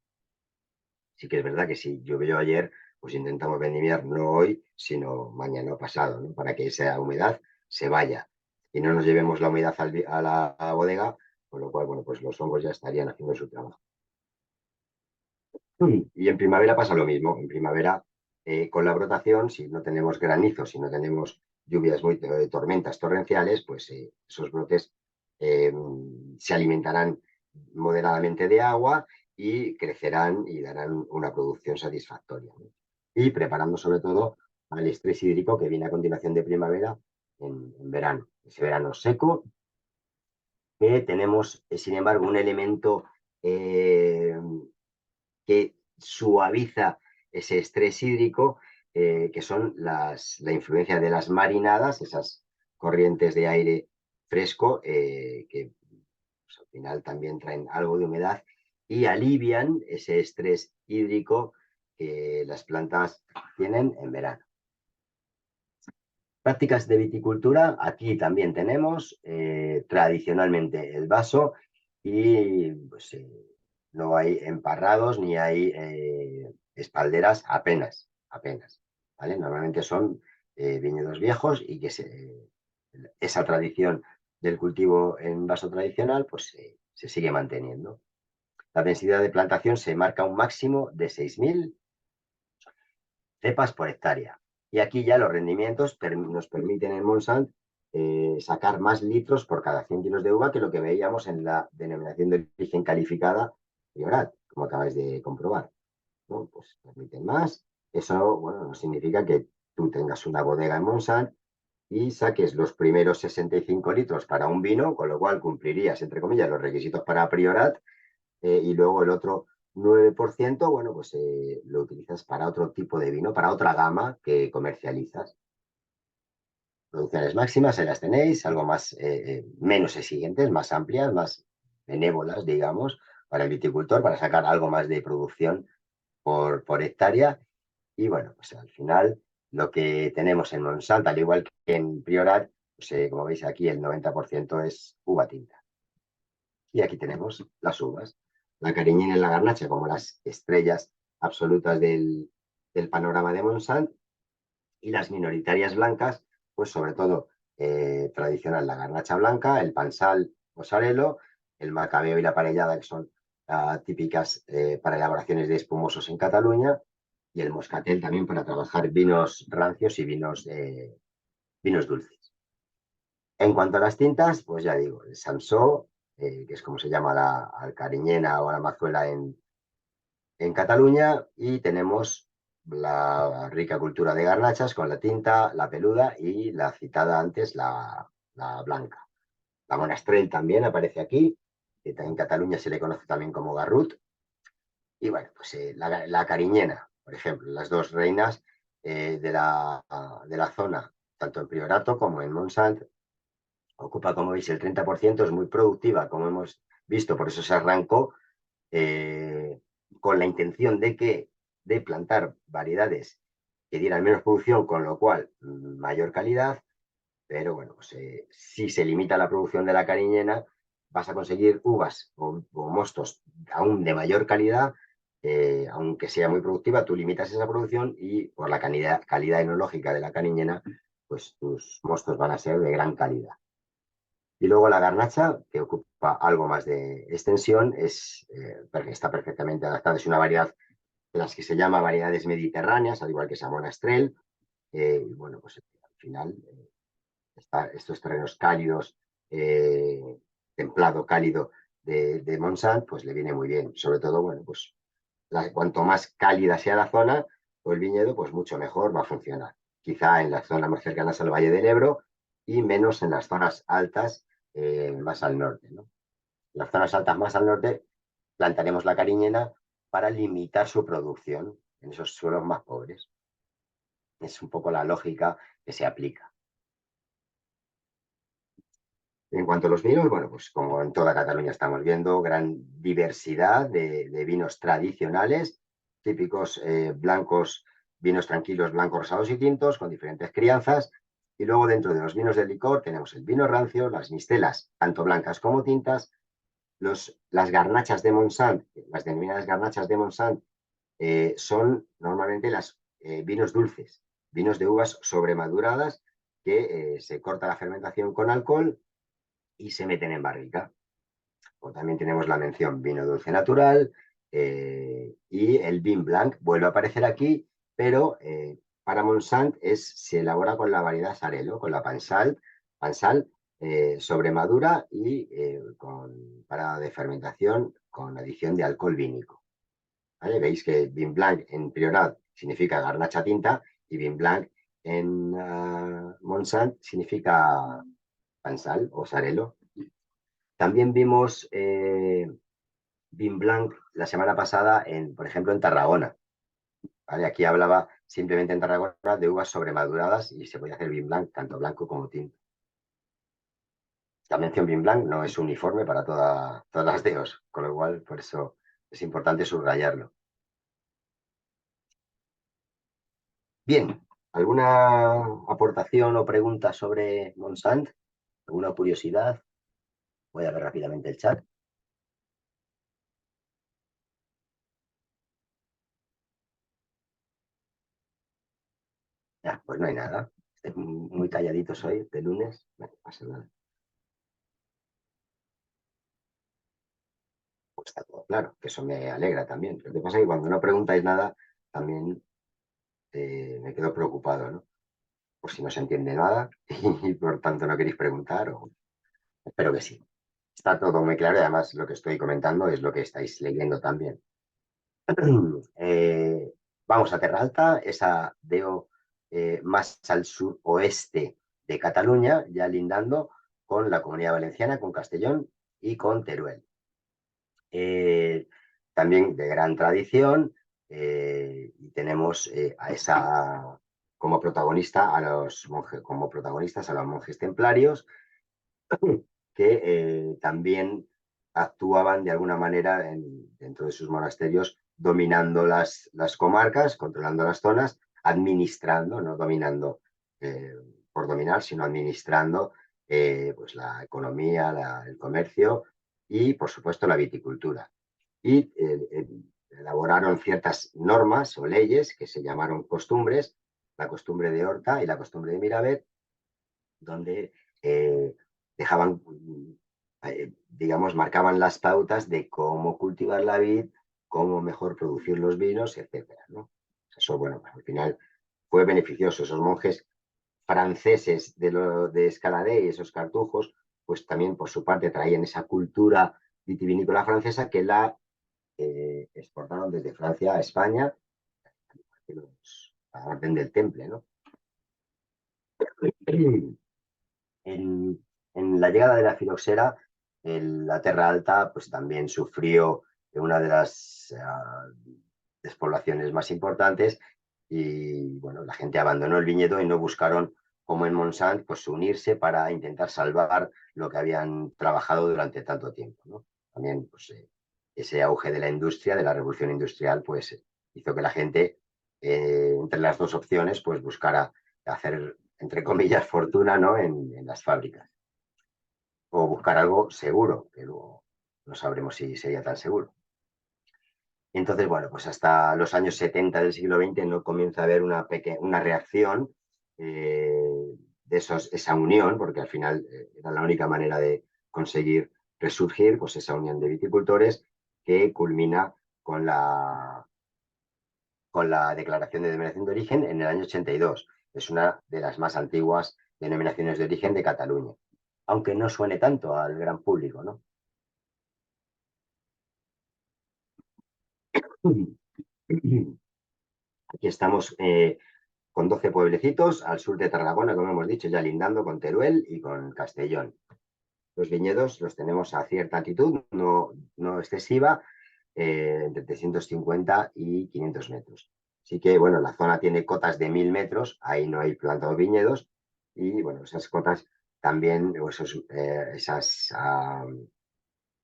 Sí que es verdad que si llovió ayer, pues intentamos vendimiar no hoy, sino mañana o pasado, ¿no? Para que esa humedad se vaya y no nos llevemos la humedad a la bodega, con lo cual, bueno, pues los hongos ya estarían haciendo su trabajo. Y en primavera pasa lo mismo. En primavera, con la brotación, si no tenemos granizo, si no tenemos lluvias tormentas torrenciales, pues esos brotes eh, se alimentarán moderadamente de agua y crecerán y darán una producción satisfactoria, ¿no? Y preparando sobre todo al estrés hídrico que viene a continuación de primavera en verano. Ese verano seco, que tenemos, sin embargo, un elemento que suaviza ese estrés hídrico, que son la influencia de las marinadas, esas corrientes de aire fresco, que pues, al final también traen algo de humedad y alivian ese estrés hídrico que las plantas tienen en verano. Prácticas de viticultura, aquí también tenemos tradicionalmente el vaso y pues, no hay emparrados ni hay espalderas apenas, ¿vale? Normalmente son viñedos viejos y que esa tradición del cultivo en vaso tradicional pues se sigue manteniendo. La densidad de plantación se marca un máximo de 6.000 cepas por hectárea. Y aquí ya los rendimientos nos permiten en Monsanto sacar más litros por cada 100 kilos de uva que lo que veíamos en la denominación de origen calificada Priorat, como acabáis de comprobar, ¿no? Pues permiten más. Eso, bueno, no significa que tú tengas una bodega en Monsanto y saques los primeros 65 litros para un vino, con lo cual cumplirías, entre comillas, los requisitos para Priorat, y luego el otro 9%, bueno, pues lo utilizas para otro tipo de vino, para otra gama que comercializas. Producciones máximas, ahí las tenéis, algo más, menos exigentes, más amplias, más benévolas, digamos, para el viticultor, para sacar algo más de producción por hectárea. Y bueno, pues al final lo que tenemos en Monsanto, al igual que en Priorat, pues, como veis aquí, el 90% es uva tinta. Y aquí tenemos las uvas. La cariñena y la garnacha como las estrellas absolutas del panorama de Monsanto, y las minoritarias blancas, pues sobre todo tradicional la garnacha blanca, el pansal o sarelo, el macabeo y la parellada, que son típicas para elaboraciones de espumosos en Cataluña, y el moscatel también para trabajar vinos rancios y vinos dulces. En cuanto a las tintas, pues ya digo, el Sansó, que es como se llama la cariñena o la mazuela en Cataluña, y tenemos la rica cultura de garnachas con la tinta, la peluda y la citada antes, la blanca. La monastrell también aparece aquí, que en Cataluña se le conoce también como garrut. Y bueno, pues la cariñena, por ejemplo, las dos reinas de la zona, tanto en Priorato como en Montsant, ocupa, como veis, el 30%, es muy productiva, como hemos visto, por eso se arrancó eh, con la intención de plantar variedades que dieran menos producción, con lo cual mayor calidad, pero bueno, pues, si se limita la producción de la cariñena, vas a conseguir uvas o mostos aún de mayor calidad, aunque sea muy productiva, tú limitas esa producción y por la calidad enológica de la cariñena, pues tus mostos van a ser de gran calidad. Y luego la garnacha, que ocupa algo más de extensión, está perfectamente adaptada. Es una variedad de las que se llama variedades mediterráneas, al igual que esa monastrell. Y bueno, pues al final, estos terrenos cálidos, templado, cálido de Montsant, pues le viene muy bien. Sobre todo, bueno, pues cuanto más cálida sea la zona o el viñedo, pues mucho mejor va a funcionar. Quizá en las zonas más cercanas al Valle del Ebro y menos en las zonas altas más al norte, ¿no? En las zonas altas más al norte plantaremos la cariñena para limitar su producción en esos suelos más pobres. Es un poco la lógica que se aplica. En cuanto a los vinos, bueno, pues como en toda Cataluña estamos viendo, gran diversidad de vinos tradicionales, típicos blancos, vinos tranquilos, blancos, rosados y tintos, con diferentes crianzas. Y luego dentro de los vinos de licor tenemos el vino rancio, las mistelas, tanto blancas como tintas, las garnachas de Montsant, las denominadas garnachas de Montsant, son normalmente los vinos dulces, vinos de uvas sobremaduradas que se corta la fermentación con alcohol y se meten en barrica. O también tenemos la mención vino dulce natural, y el vin blanc vuelve a aparecer aquí, pero para Montsant se elabora con la variedad Sarelo, con la Pansal sobremadura y con parada de fermentación con adición de alcohol vínico. ¿Vale? Veis que vin blanc en Priorat significa garnacha tinta y vin blanc en Montsant significa Pansal o Sarelo. También vimos vin blanc la semana pasada, por ejemplo, en Tarragona. ¿Vale? Aquí hablaba simplemente en Tarragona de uvas sobremaduradas y se podía hacer vin blanc tanto blanco como tinto. La mención vin blanc no es uniforme para todas las DEOs, con lo cual por eso es importante subrayarlo. Bien, ¿alguna aportación o pregunta sobre Montsant? ¿Alguna curiosidad? Voy a ver rápidamente el chat. Ya, pues no hay nada. muy calladitos hoy, de lunes. Bueno, no pasa nada. Pues está todo claro, que eso me alegra también. Lo que pasa es que cuando no preguntáis nada, también me quedo preocupado, ¿no? Por si no se entiende nada y por tanto no queréis preguntar, o espero que sí. Está todo muy claro y además lo que estoy comentando es lo que estáis leyendo también. Eh, vamos a Terra Alta, esa veo más al suroeste de Cataluña, ya lindando con la Comunidad Valenciana, con Castellón y con Teruel. También de gran tradición, y tenemos a esa como protagonista a los monjes, como protagonistas a los monjes templarios que también actuaban de alguna manera dentro de sus monasterios, dominando las comarcas, controlando las zonas, administrando, no dominando por dominar, sino administrando pues la economía, el comercio y, por supuesto, la viticultura. Y elaboraron ciertas normas o leyes que se llamaron costumbres, la costumbre de Horta y la costumbre de Miravet, donde dejaban, digamos, marcaban las pautas de cómo cultivar la vid, cómo mejor producir los vinos, etcétera, ¿no? Eso, bueno, al final fue beneficioso. Esos monjes franceses de Escaladé y esos cartujos, pues también por su parte traían esa cultura vitivinícola francesa que la exportaron desde Francia a España, a orden del Temple, ¿no? En la llegada de la filoxera, la Terra Alta pues también sufrió una de las despoblaciones más importantes y bueno, la gente abandonó el viñedo y no buscaron, como en Monsanto, pues unirse para intentar salvar lo que habían trabajado durante tanto tiempo, ¿no? También pues, ese auge de la industria, de la revolución industrial, pues hizo que la gente, entre las dos opciones, pues buscara hacer, entre comillas, fortuna, ¿no? En las fábricas. O buscar algo seguro, que luego no sabremos si sería tan seguro. Entonces, bueno, pues hasta los años 70 del siglo XX no comienza a haber una reacción de esa unión, porque al final era la única manera de conseguir resurgir, pues esa unión de viticultores que culmina con la declaración de denominación de origen en el año 82. Es una de las más antiguas denominaciones de origen de Cataluña, aunque no suene tanto al gran público, ¿no? Aquí estamos con 12 pueblecitos al sur de Tarragona, como hemos dicho, ya lindando con Teruel y con Castellón. Los viñedos los tenemos a cierta altitud, no excesiva, entre 350 y 500 metros. Así que, bueno, la zona tiene cotas de 1000 metros, ahí no hay plantados viñedos, y, bueno, esas cotas también, o esas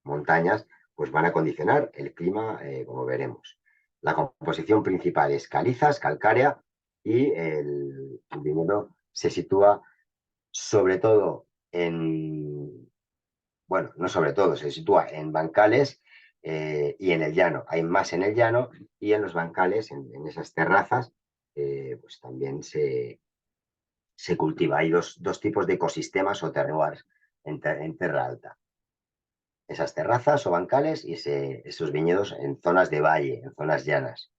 montañas, pues van a condicionar el clima, como veremos. La composición principal es calizas, calcárea, y el viñedo se sitúa sobre todo bueno, no sobre todo, se sitúa en bancales y en el llano. Hay más en el llano y en los bancales, en esas terrazas, pues también se cultiva. Hay dos tipos de ecosistemas o terroirs en Terra Alta. Esas terrazas o bancales y esos viñedos en zonas de valle, en zonas llanas,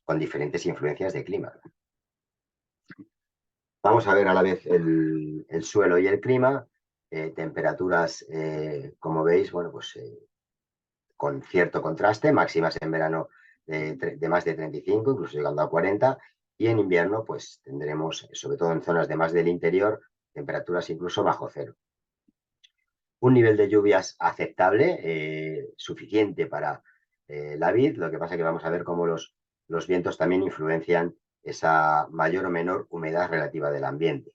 con diferentes influencias de clima. Vamos a ver a la vez el suelo y el clima, temperaturas, como veis, bueno, pues con cierto contraste, máximas en verano de más de 35, incluso llegando a 40, y en invierno pues tendremos, sobre todo en zonas de más del interior, temperaturas incluso bajo cero. Un nivel de lluvias aceptable, suficiente para la vid, lo que pasa es que vamos a ver cómo los vientos también influencian esa mayor o menor humedad relativa del ambiente.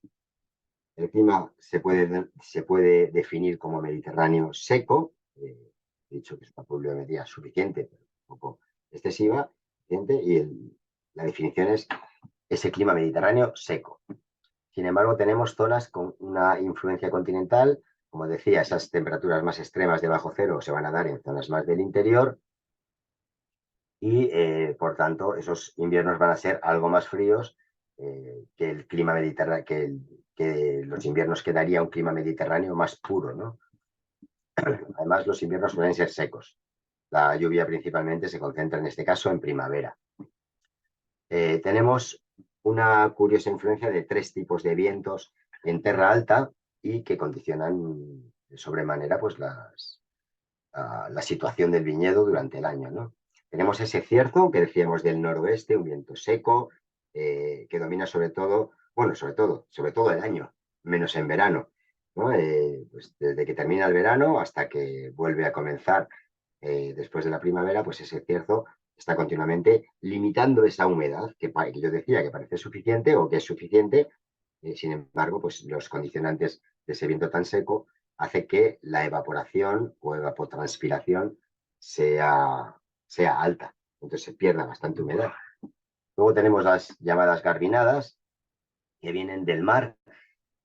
El clima se puede definir como mediterráneo seco, he dicho que es una pluviometría suficiente, pero un poco excesiva, y la definición es ese clima mediterráneo seco. Sin embargo, tenemos zonas con una influencia continental, como decía, esas temperaturas más extremas de bajo cero se van a dar en zonas más del interior y, por tanto, esos inviernos van a ser algo más fríos, el clima mediterráneo, que los inviernos quedaría un clima mediterráneo más puro, ¿no? Además, los inviernos suelen ser secos. La lluvia principalmente se concentra en este caso en primavera. Tenemos una curiosa influencia de 3 tipos de vientos en Terra Alta y que condicionan de sobremanera pues, la situación del viñedo durante el año, ¿no? Tenemos ese cierzo que decíamos del noroeste, un viento seco, que domina sobre todo el año, menos en verano, ¿no? Pues desde que termina el verano hasta que vuelve a comenzar después de la primavera, pues ese cierzo está continuamente limitando esa humedad que yo decía que parece suficiente o que es suficiente. Sin embargo, pues los condicionantes de ese viento tan seco hace que la evaporación o evapotranspiración sea alta, entonces se pierda bastante humedad. Luego tenemos las llamadas garbinadas, que vienen del mar,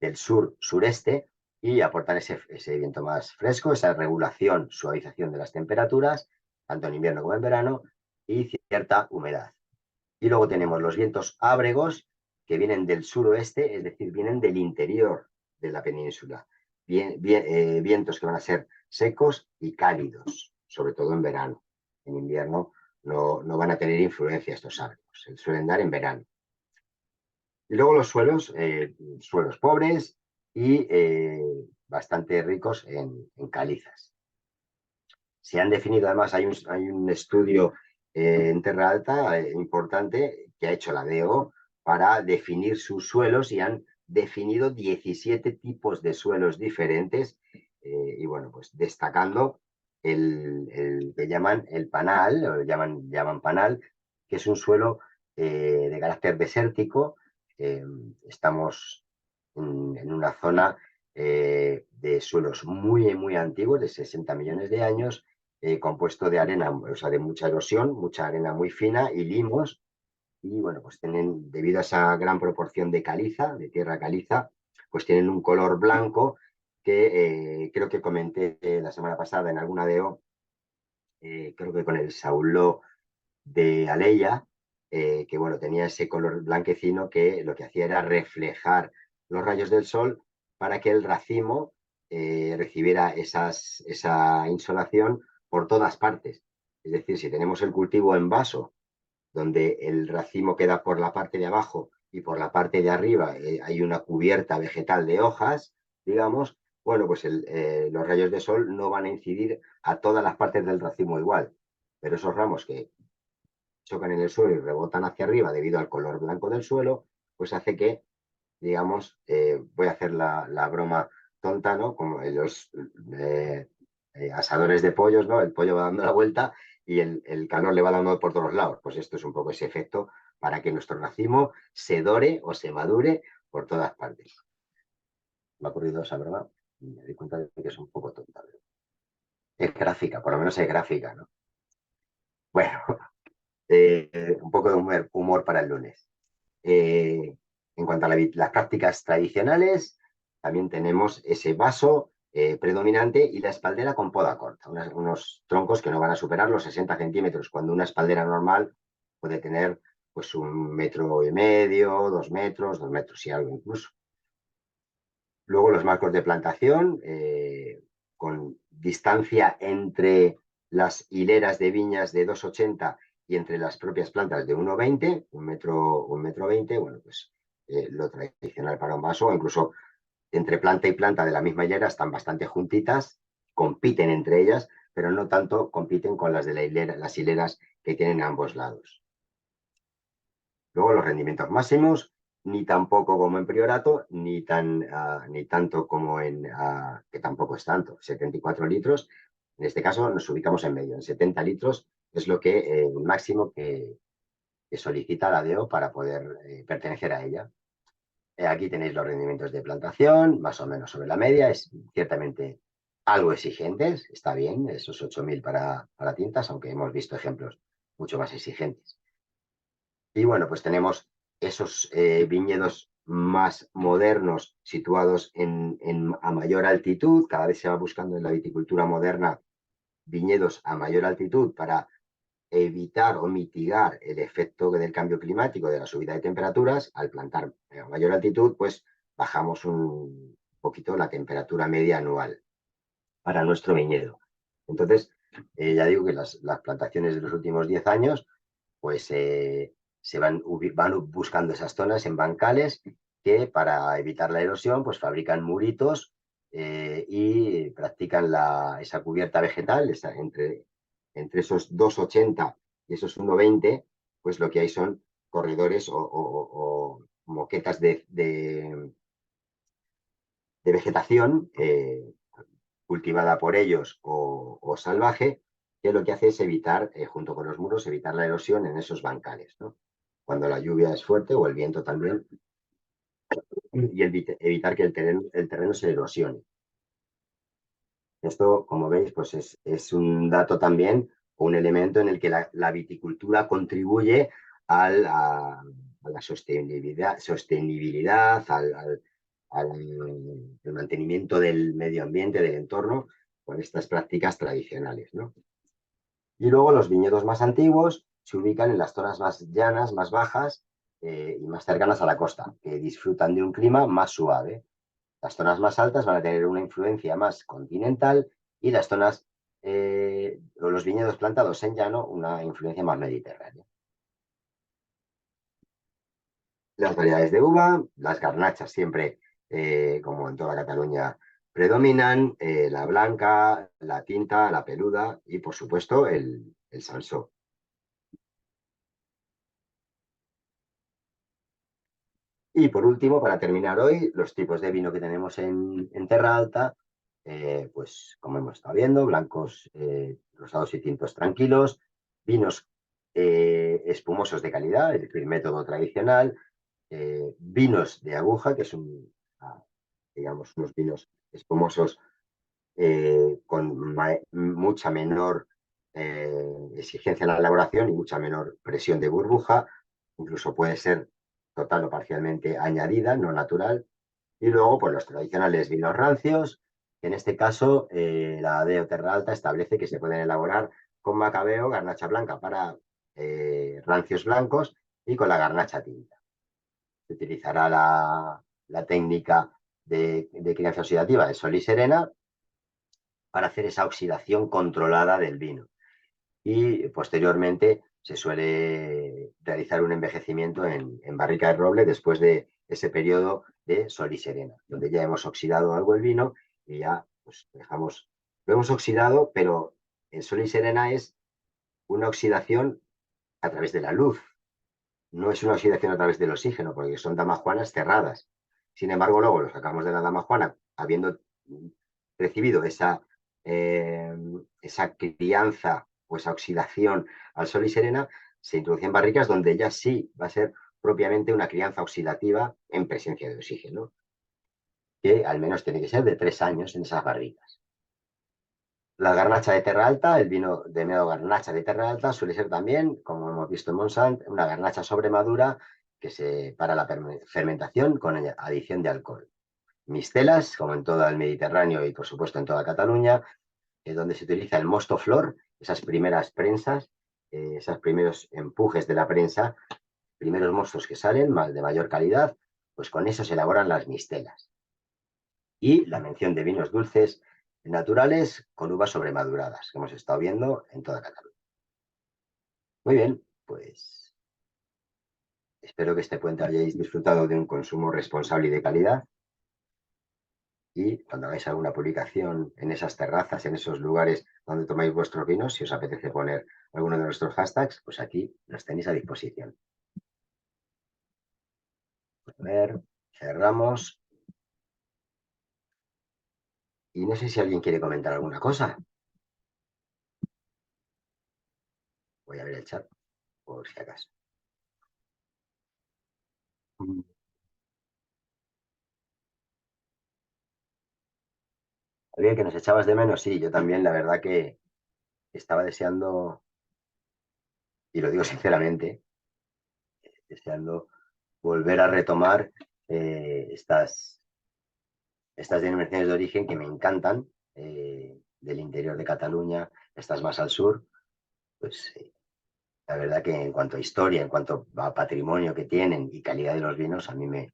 del sur-sureste, y aportan ese viento más fresco, esa regulación, suavización de las temperaturas, tanto en invierno como en verano, y cierta humedad. Y luego tenemos los vientos ábregos, que vienen del suroeste, es decir, vienen del interior de la península. Vientos que van a ser secos y cálidos, sobre todo en verano. En invierno no van a tener influencia estos ábregos, se suelen dar en verano. Y luego los suelos pobres y bastante ricos en calizas. Se han definido, además, hay un estudio en Terra Alta importante que ha hecho la DO para definir sus suelos y han definido 17 tipos de suelos diferentes y bueno, pues destacando el que llaman el panal, o llaman panal, que es un suelo de carácter desértico. Estamos en una zona de suelos muy, muy antiguos, de 60 millones de años, compuesto de arena, o sea, de mucha erosión, mucha arena muy fina y limos. Y bueno, pues debido a esa gran proporción de caliza, de tierra caliza, pues tienen un color blanco que creo que comenté la semana pasada en alguna DO, creo que con el Sauló de Aleya, que bueno, tenía ese color blanquecino que lo que hacía era reflejar los rayos del sol para que el racimo recibiera esa insolación por todas partes. Es decir, si tenemos el cultivo en vaso, donde el racimo queda por la parte de abajo y por la parte de arriba hay una cubierta vegetal de hojas, digamos, bueno, pues los rayos de sol no van a incidir a todas las partes del racimo igual. Pero esos ramos que chocan en el suelo y rebotan hacia arriba debido al color blanco del suelo, pues hace que, digamos, voy a hacer la broma tonta, ¿no? Como los asadores de pollos, ¿no? El pollo va dando la vuelta y el calor le va dando por todos lados. Pues esto es un poco ese efecto para que nuestro racimo se dore o se madure por todas partes. Me ha ocurrido esa broma y me di cuenta de que es un poco tonta. Es gráfica, por lo menos es gráfica, ¿no? Bueno, un poco de humor para el lunes. En cuanto a las prácticas tradicionales, también tenemos ese vaso predominante y la espaldera con poda corta, unos troncos que no van a superar los 60 centímetros, cuando una espaldera normal puede tener pues 1,5 metros, 2 metros y algo incluso. Luego los marcos de plantación, con distancia entre las hileras de viñas de 2,80 y entre las propias plantas de 1,20, 1,20 m, bueno, pues lo tradicional para un vaso, incluso entre planta y planta de la misma hilera están bastante juntitas, compiten entre ellas, pero no tanto compiten con las de las hileras que tienen a ambos lados. Luego los rendimientos máximos, ni tampoco como en priorato, ni tanto como que tampoco es tanto, 74 litros. En este caso nos ubicamos en medio, en 70 litros es lo que el máximo que solicita la DO para poder pertenecer a ella. Aquí tenéis los rendimientos de plantación, más o menos sobre la media, es ciertamente algo exigentes, está bien, esos 8.000 para tintas, aunque hemos visto ejemplos mucho más exigentes. Y bueno, pues tenemos esos viñedos más modernos situados a mayor altitud. Cada vez se va buscando en la viticultura moderna viñedos a mayor altitud para evitar o mitigar el efecto del cambio climático, de la subida de temperaturas, al plantar a mayor altitud, pues bajamos un poquito la temperatura media anual para nuestro viñedo. Entonces, ya digo que las plantaciones de los últimos 10 años, pues se van buscando esas zonas en bancales que para evitar la erosión, pues fabrican muritos y practican esa cubierta vegetal entre esos 2,80 y esos 1,20, pues lo que hay son corredores o moquetas de vegetación cultivada por ellos o salvaje, que lo que hace es evitar, junto con los muros, evitar la erosión en esos bancales, ¿no? Cuando la lluvia es fuerte o el viento también, y evitar que el terreno se erosione. Esto, como veis, pues es un dato también, o un elemento en el que la viticultura contribuye a la sostenibilidad, al mantenimiento del medio ambiente, del entorno, con estas prácticas tradicionales, ¿no? Y luego los viñedos más antiguos se ubican en las zonas más llanas, más bajas y más cercanas a la costa, que disfrutan de un clima más suave. Las zonas más altas van a tener una influencia más continental y las zonas o los viñedos plantados en llano una influencia más mediterránea. Las variedades de uva, las garnachas siempre, como en toda Cataluña, predominan, la blanca, la tinta, la peluda y, por supuesto, el sansó. Y por último, para terminar hoy, los tipos de vino que tenemos en Terra Alta, pues como hemos estado viendo, blancos, rosados y tintos tranquilos, vinos espumosos de calidad, el método tradicional, vinos de aguja, que son, digamos, unos vinos espumosos con mucha menor exigencia en la elaboración y mucha menor presión de burbuja, incluso puede ser total o parcialmente añadida, no natural. Y luego, pues los tradicionales vinos rancios, que en este caso la DEO Terra Alta establece que se pueden elaborar con macabeo, garnacha blanca para rancios blancos y con la garnacha tinta. Se utilizará la técnica de crianza oxidativa de sol y serena para hacer esa oxidación controlada del vino. Y posteriormente se suele realizar un envejecimiento en barrica de roble después de ese periodo de sol y serena, donde ya hemos oxidado algo el vino y ya pues lo hemos oxidado, pero en sol y serena es una oxidación a través de la luz, no es una oxidación a través del oxígeno, porque son damajuanas cerradas. Sin embargo, luego lo sacamos de la damajuana, habiendo recibido esa crianza o esa oxidación al sol y serena, se introduce en barricas donde ya sí va a ser propiamente una crianza oxidativa en presencia de oxígeno, que al menos tiene que ser de 3 años en esas barricas. La garnacha de Terra Alta, el vino de medio garnacha de Terra Alta, suele ser también, como hemos visto en Monsant, una garnacha sobremadura para la fermentación con adición de alcohol. Mistelas, como en todo el Mediterráneo y por supuesto en toda Cataluña, donde se utiliza el mosto flor, esas primeras prensas, esos primeros empujes de la prensa, primeros mostos que salen de mayor calidad, pues con eso se elaboran las mistelas. Y la mención de vinos dulces naturales con uvas sobremaduradas, que hemos estado viendo en toda Cataluña. Muy bien, pues espero que este puente hayáis disfrutado de un consumo responsable y de calidad. Y cuando hagáis alguna publicación en esas terrazas, en esos lugares donde tomáis vuestros vinos, si os apetece poner alguno de nuestros hashtags, pues aquí los tenéis a disposición. A ver, cerramos. Y no sé si alguien quiere comentar alguna cosa. Voy a ver el chat, por si acaso. Oye, que nos echabas de menos, sí, yo también, la verdad que estaba deseando, y lo digo sinceramente, deseando volver a retomar estas denominaciones de origen que me encantan, del interior de Cataluña, estas más al sur, pues La verdad que en cuanto a historia, en cuanto a patrimonio que tienen y calidad de los vinos, a mí me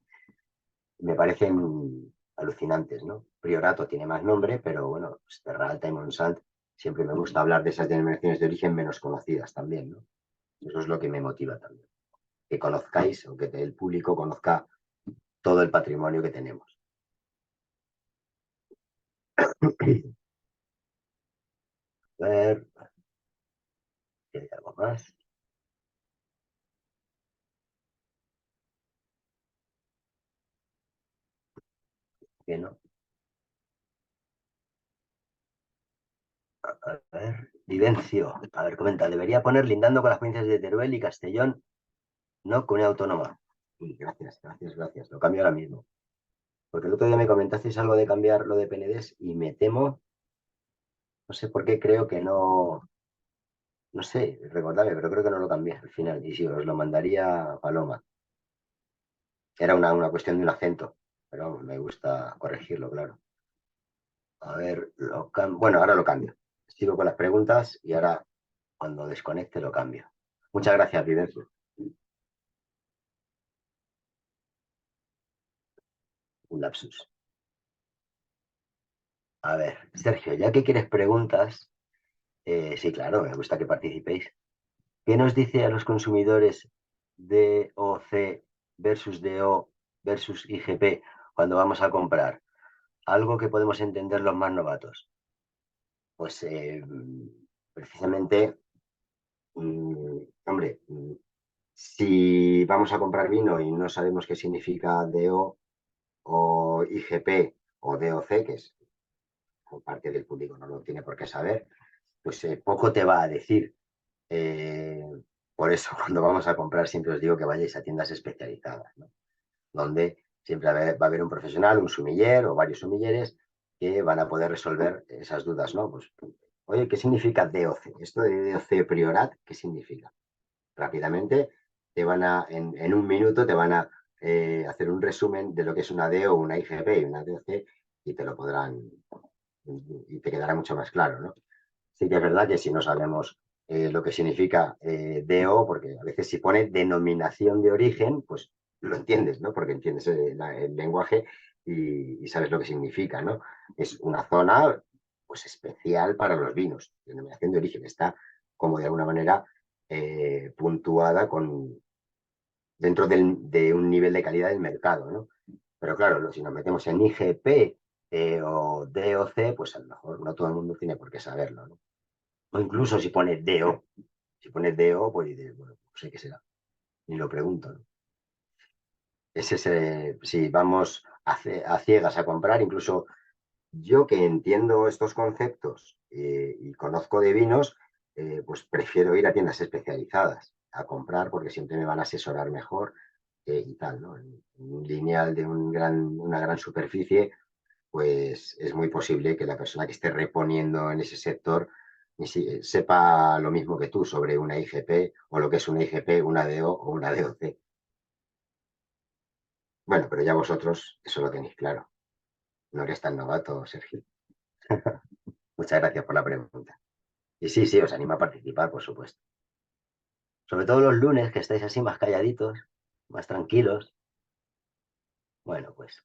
parecen alucinantes, ¿no? Priorato tiene más nombre, pero bueno, pues Terra Alta y Montsant, siempre me gusta hablar de esas denominaciones de origen menos conocidas también, ¿no? Eso es lo que me motiva también. Que conozcáis, o que el público conozca todo el patrimonio que tenemos. A ver, si hay algo más. Que no. A ver, Vivencio. A ver, comenta. Debería poner lindando con las provincias de Teruel y Castellón, no comunidad autónoma. Y gracias, gracias, gracias. Lo cambio ahora mismo. Porque el otro día me comentasteis algo de cambiar lo de Penedés y me temo, no sé por qué creo que no, no sé, recordadme, pero creo que no lo cambié al final. Y sí, os lo mandaría a Paloma. Era una cuestión de un acento, pero vamos, me gusta corregirlo, claro. A ver, bueno, ahora lo cambio. Sigo con las preguntas y ahora cuando desconecte lo cambio. Muchas gracias, Vivencio. Un lapsus. A ver, Sergio, ya que quieres preguntas, sí, claro, me gusta que participéis. ¿Qué nos dice a los consumidores DOC versus DO versus IGP cuando vamos a comprar? Algo que podemos entender los más novatos. Pues precisamente, hombre, si vamos a comprar vino y no sabemos qué significa DO o IGP o DOC, que es parte del público no lo tiene por qué saber, pues poco te va a decir. Eh, por eso, cuando vamos a comprar, siempre os digo que vayáis a tiendas especializadas, ¿no? Donde siempre va a haber un profesional, un sumiller o varios sumilleres que van a poder resolver esas dudas, ¿no? Pues, oye, ¿qué significa DOC? Esto de DOC Priorat, ¿qué significa? Rápidamente, en un minuto, te van a hacer un resumen de lo que es una DO, una IGP y una DOC y te lo podrán, y te quedará mucho más claro, ¿no? Sí que es verdad que si no sabemos lo que significa DO, porque a veces si pone denominación de origen, pues lo entiendes, ¿no? Porque entiendes el lenguaje y sabes lo que significa, ¿no? Es una zona pues especial para los vinos. Denominación de origen está como de alguna manera puntuada dentro de un nivel de calidad del mercado, ¿no? Pero claro, si nos metemos en IGP o DOC, pues a lo mejor no todo el mundo tiene por qué saberlo, ¿no? O incluso si pone DO. Si pone DO, pues dices, bueno, no sé qué será. Ni lo pregunto, ¿no? Es ese, si vamos a ciegas a comprar, incluso yo que entiendo estos conceptos y conozco de vinos, pues prefiero ir a tiendas especializadas a comprar porque siempre me van a asesorar mejor y tal, ¿no? En un lineal de una gran superficie, pues es muy posible que la persona que esté reponiendo en ese sector sepa lo mismo que tú sobre una IGP o lo que es una IGP, una DO o una DOC. Bueno, pero ya vosotros eso lo tenéis claro. No eres tan novato, Sergio. Muchas gracias por la pregunta. Y sí, sí, os animo a participar, por supuesto. Sobre todo los lunes, que estáis así más calladitos, más tranquilos. Bueno, pues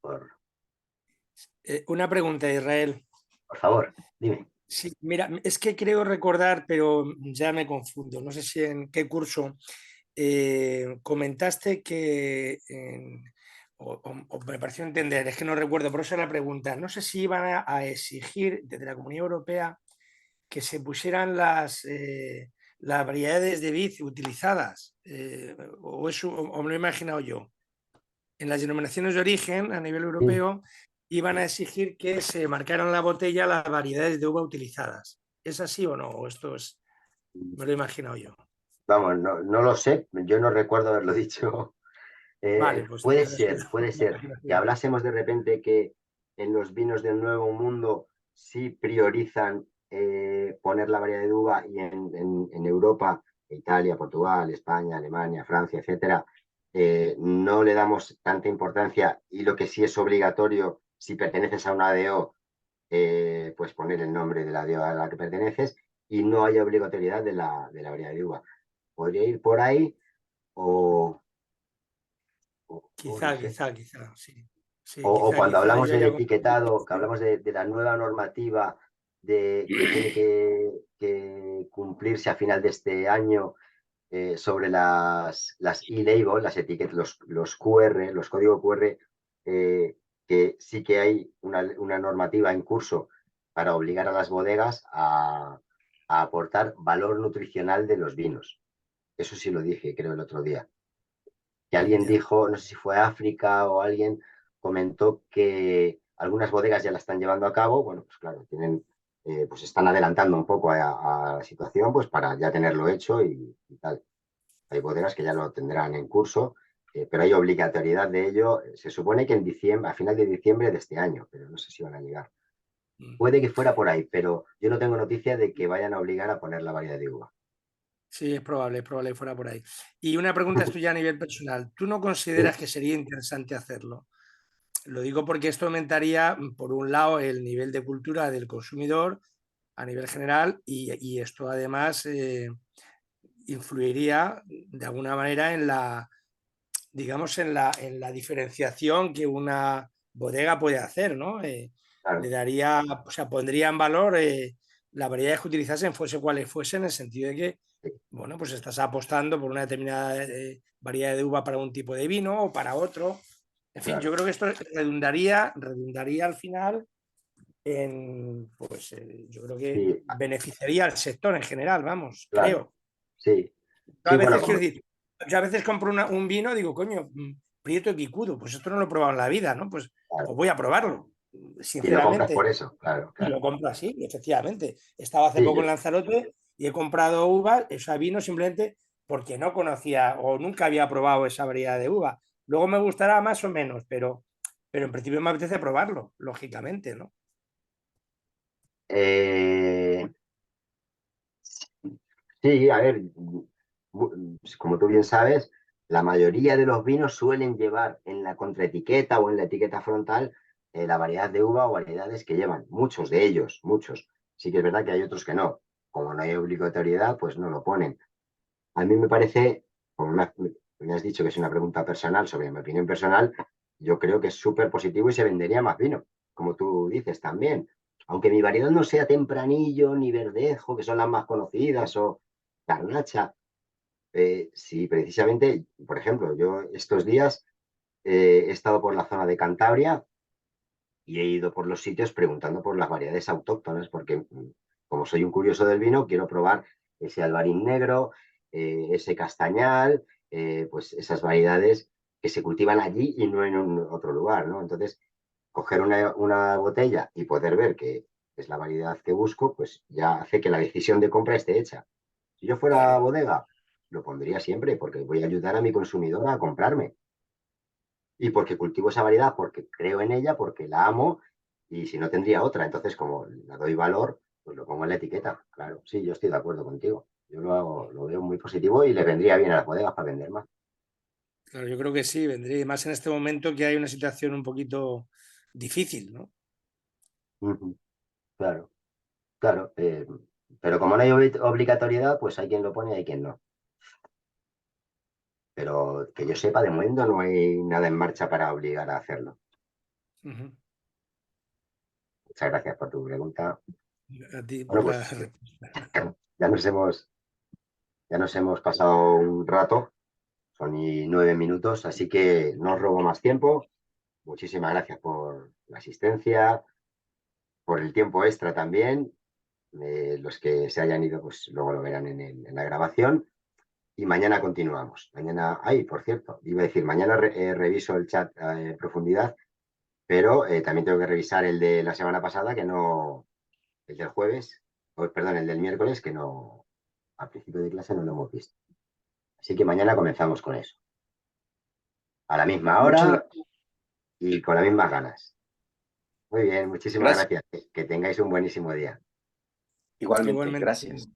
Una pregunta, Israel. por favor, dime. Sí, mira, es que creo recordar, pero ya me confundo. No sé si en qué curso comentaste que, o me pareció entender, es que no recuerdo, por eso la pregunta. No sé si iban a exigir desde la Comunidad Europea que se pusieran las variedades de vid utilizadas, o eso, o me lo he imaginado yo. En las denominaciones de origen a nivel Sí. europeo iban a exigir que se marcaran en la botella las variedades de uva utilizadas. ¿Es así o no? ¿O esto es, me lo he imaginado yo? Vamos, no, no lo sé, yo no recuerdo haberlo dicho. Vale, pues Puede ha sido ser, puede una ser que imaginación. hablásemos de repente que en los vinos del Nuevo Mundo sí priorizan poner la variedad de uva y en Europa, Italia, Portugal, España, Alemania, Francia, etcétera, no le damos tanta importancia y lo que sí es obligatorio si perteneces a una DO, pues poner el nombre de la DO a la que perteneces y no hay obligatoriedad de la variedad de uva. podría ir por ahí o, o no sé. Quizá, sí. Sí, O cuando quizá hablamos yo del ya etiquetado, que hablamos de la nueva normativa que tiene que cumplirse a final de este año sobre las e-label, las etiquetas, los QR, los códigos QR, que sí que hay una normativa en curso para obligar a las bodegas a aportar valor nutricional de los vinos. Eso sí lo dije, creo, el otro día. Que alguien ya. dijo, no sé si fue África o alguien comentó que algunas bodegas ya la están llevando a cabo. Bueno, pues claro, pues están adelantando un poco a la situación pues para ya tenerlo hecho y tal. Hay bodegas que ya lo tendrán en curso, pero hay obligatoriedad de ello. Se supone que en diciembre, a final de diciembre de este año, pero no sé si van a llegar. Mm. Puede que fuera por ahí, pero yo no tengo noticia de que vayan a obligar a poner la variedad de uva. Sí, es probable que fuera por ahí. Y una pregunta es tuya a nivel personal. ¿Tú no consideras Sí, que sería interesante hacerlo? Lo digo porque esto aumentaría, por un lado, el nivel de cultura del consumidor a nivel general y esto además influiría de alguna manera en la, digamos, en la diferenciación que una bodega puede hacer, ¿no? Le claro, daría, o sea, pondría en valor las variedades que utilizasen, fuese cuales fuesen, en el sentido de que, sí, bueno, pues estás apostando por una determinada variedad de uva para un tipo de vino o para otro. En fin, yo claro, creo que esto redundaría al final en, pues, yo creo que sí, beneficiaría al sector en general, vamos, claro, creo. sí, Yo a sí, bueno, veces quiero como, decir, yo a veces compro un vino, digo, coño, Prieto y Picudo, pues esto no lo he probado en la vida, ¿no? Pues voy a probarlo, y lo compras por sinceramente, eso, claro, y claro. lo compro así, efectivamente. Estaba hace Sí, poco en Lanzarote y he comprado uvas, o sea, vino simplemente porque no conocía o nunca había probado esa variedad de uva. Luego me gustará más o menos, pero en principio me apetece probarlo, lógicamente, ¿no? eh, sí, a ver, como tú bien sabes, la mayoría de los vinos suelen llevar en la contraetiqueta o en la etiqueta frontal la variedad de uva o variedades que llevan, muchos de ellos, muchos. Sí que es verdad que hay otros que no. Como no hay obligatoriedad, pues no lo ponen. A mí me parece, como me has dicho que es una pregunta personal sobre mi opinión personal, yo creo que es súper positivo y se vendería más vino, como tú dices también. Aunque mi variedad no sea Tempranillo ni Verdejo, que son las más conocidas, o Garnacha, sí, precisamente, por ejemplo, yo estos días he estado por la zona de Cantabria y he ido por los sitios preguntando por las variedades autóctonas, porque como soy un curioso del vino, quiero probar ese albarín negro, ese castañal, pues esas variedades que se cultivan allí y no en otro lugar, ¿no? Entonces, coger una botella y poder ver que es la variedad que busco, pues ya hace que la decisión de compra esté hecha. Si yo fuera Claro. bodega, lo pondría siempre porque voy a ayudar a mi consumidor a comprarme. Y porque cultivo esa variedad, porque creo en ella, porque la amo y si no tendría otra. Entonces, como la doy valor, pues lo pongo en la etiqueta. Claro, sí, yo estoy de acuerdo contigo. Yo lo veo muy positivo y le vendría bien a las bodegas para vender más. Claro, yo creo que sí, vendría más en este momento que hay una situación un poquito difícil, ¿no? Ujú, claro, claro. Pero como no hay obligatoriedad, pues hay quien lo pone y hay quien no. Pero que yo sepa, de momento no hay nada en marcha para obligar a hacerlo. Ujú. Muchas gracias por tu pregunta. A ti por Bueno, la pues respuesta. ya nos hemos, ya nos hemos pasado un rato, son y 9 minutos, así que no os robo más tiempo. Muchísimas gracias por la asistencia, por el tiempo extra también. Los que se hayan ido, pues luego lo verán en la grabación. Y mañana continuamos. Mañana, ay, por cierto, iba a decir, mañana reviso el chat en profundidad, pero también tengo que revisar el de la semana pasada, que no, el del jueves, perdón, el del miércoles, que no, al principio de clase no lo hemos visto. Así que mañana comenzamos con eso. A la misma Muchas hora y con las mismas ganas. Muy bien, muchísimas gracias. gracias. Que tengáis un buenísimo día. Igualmente, Igualmente. gracias.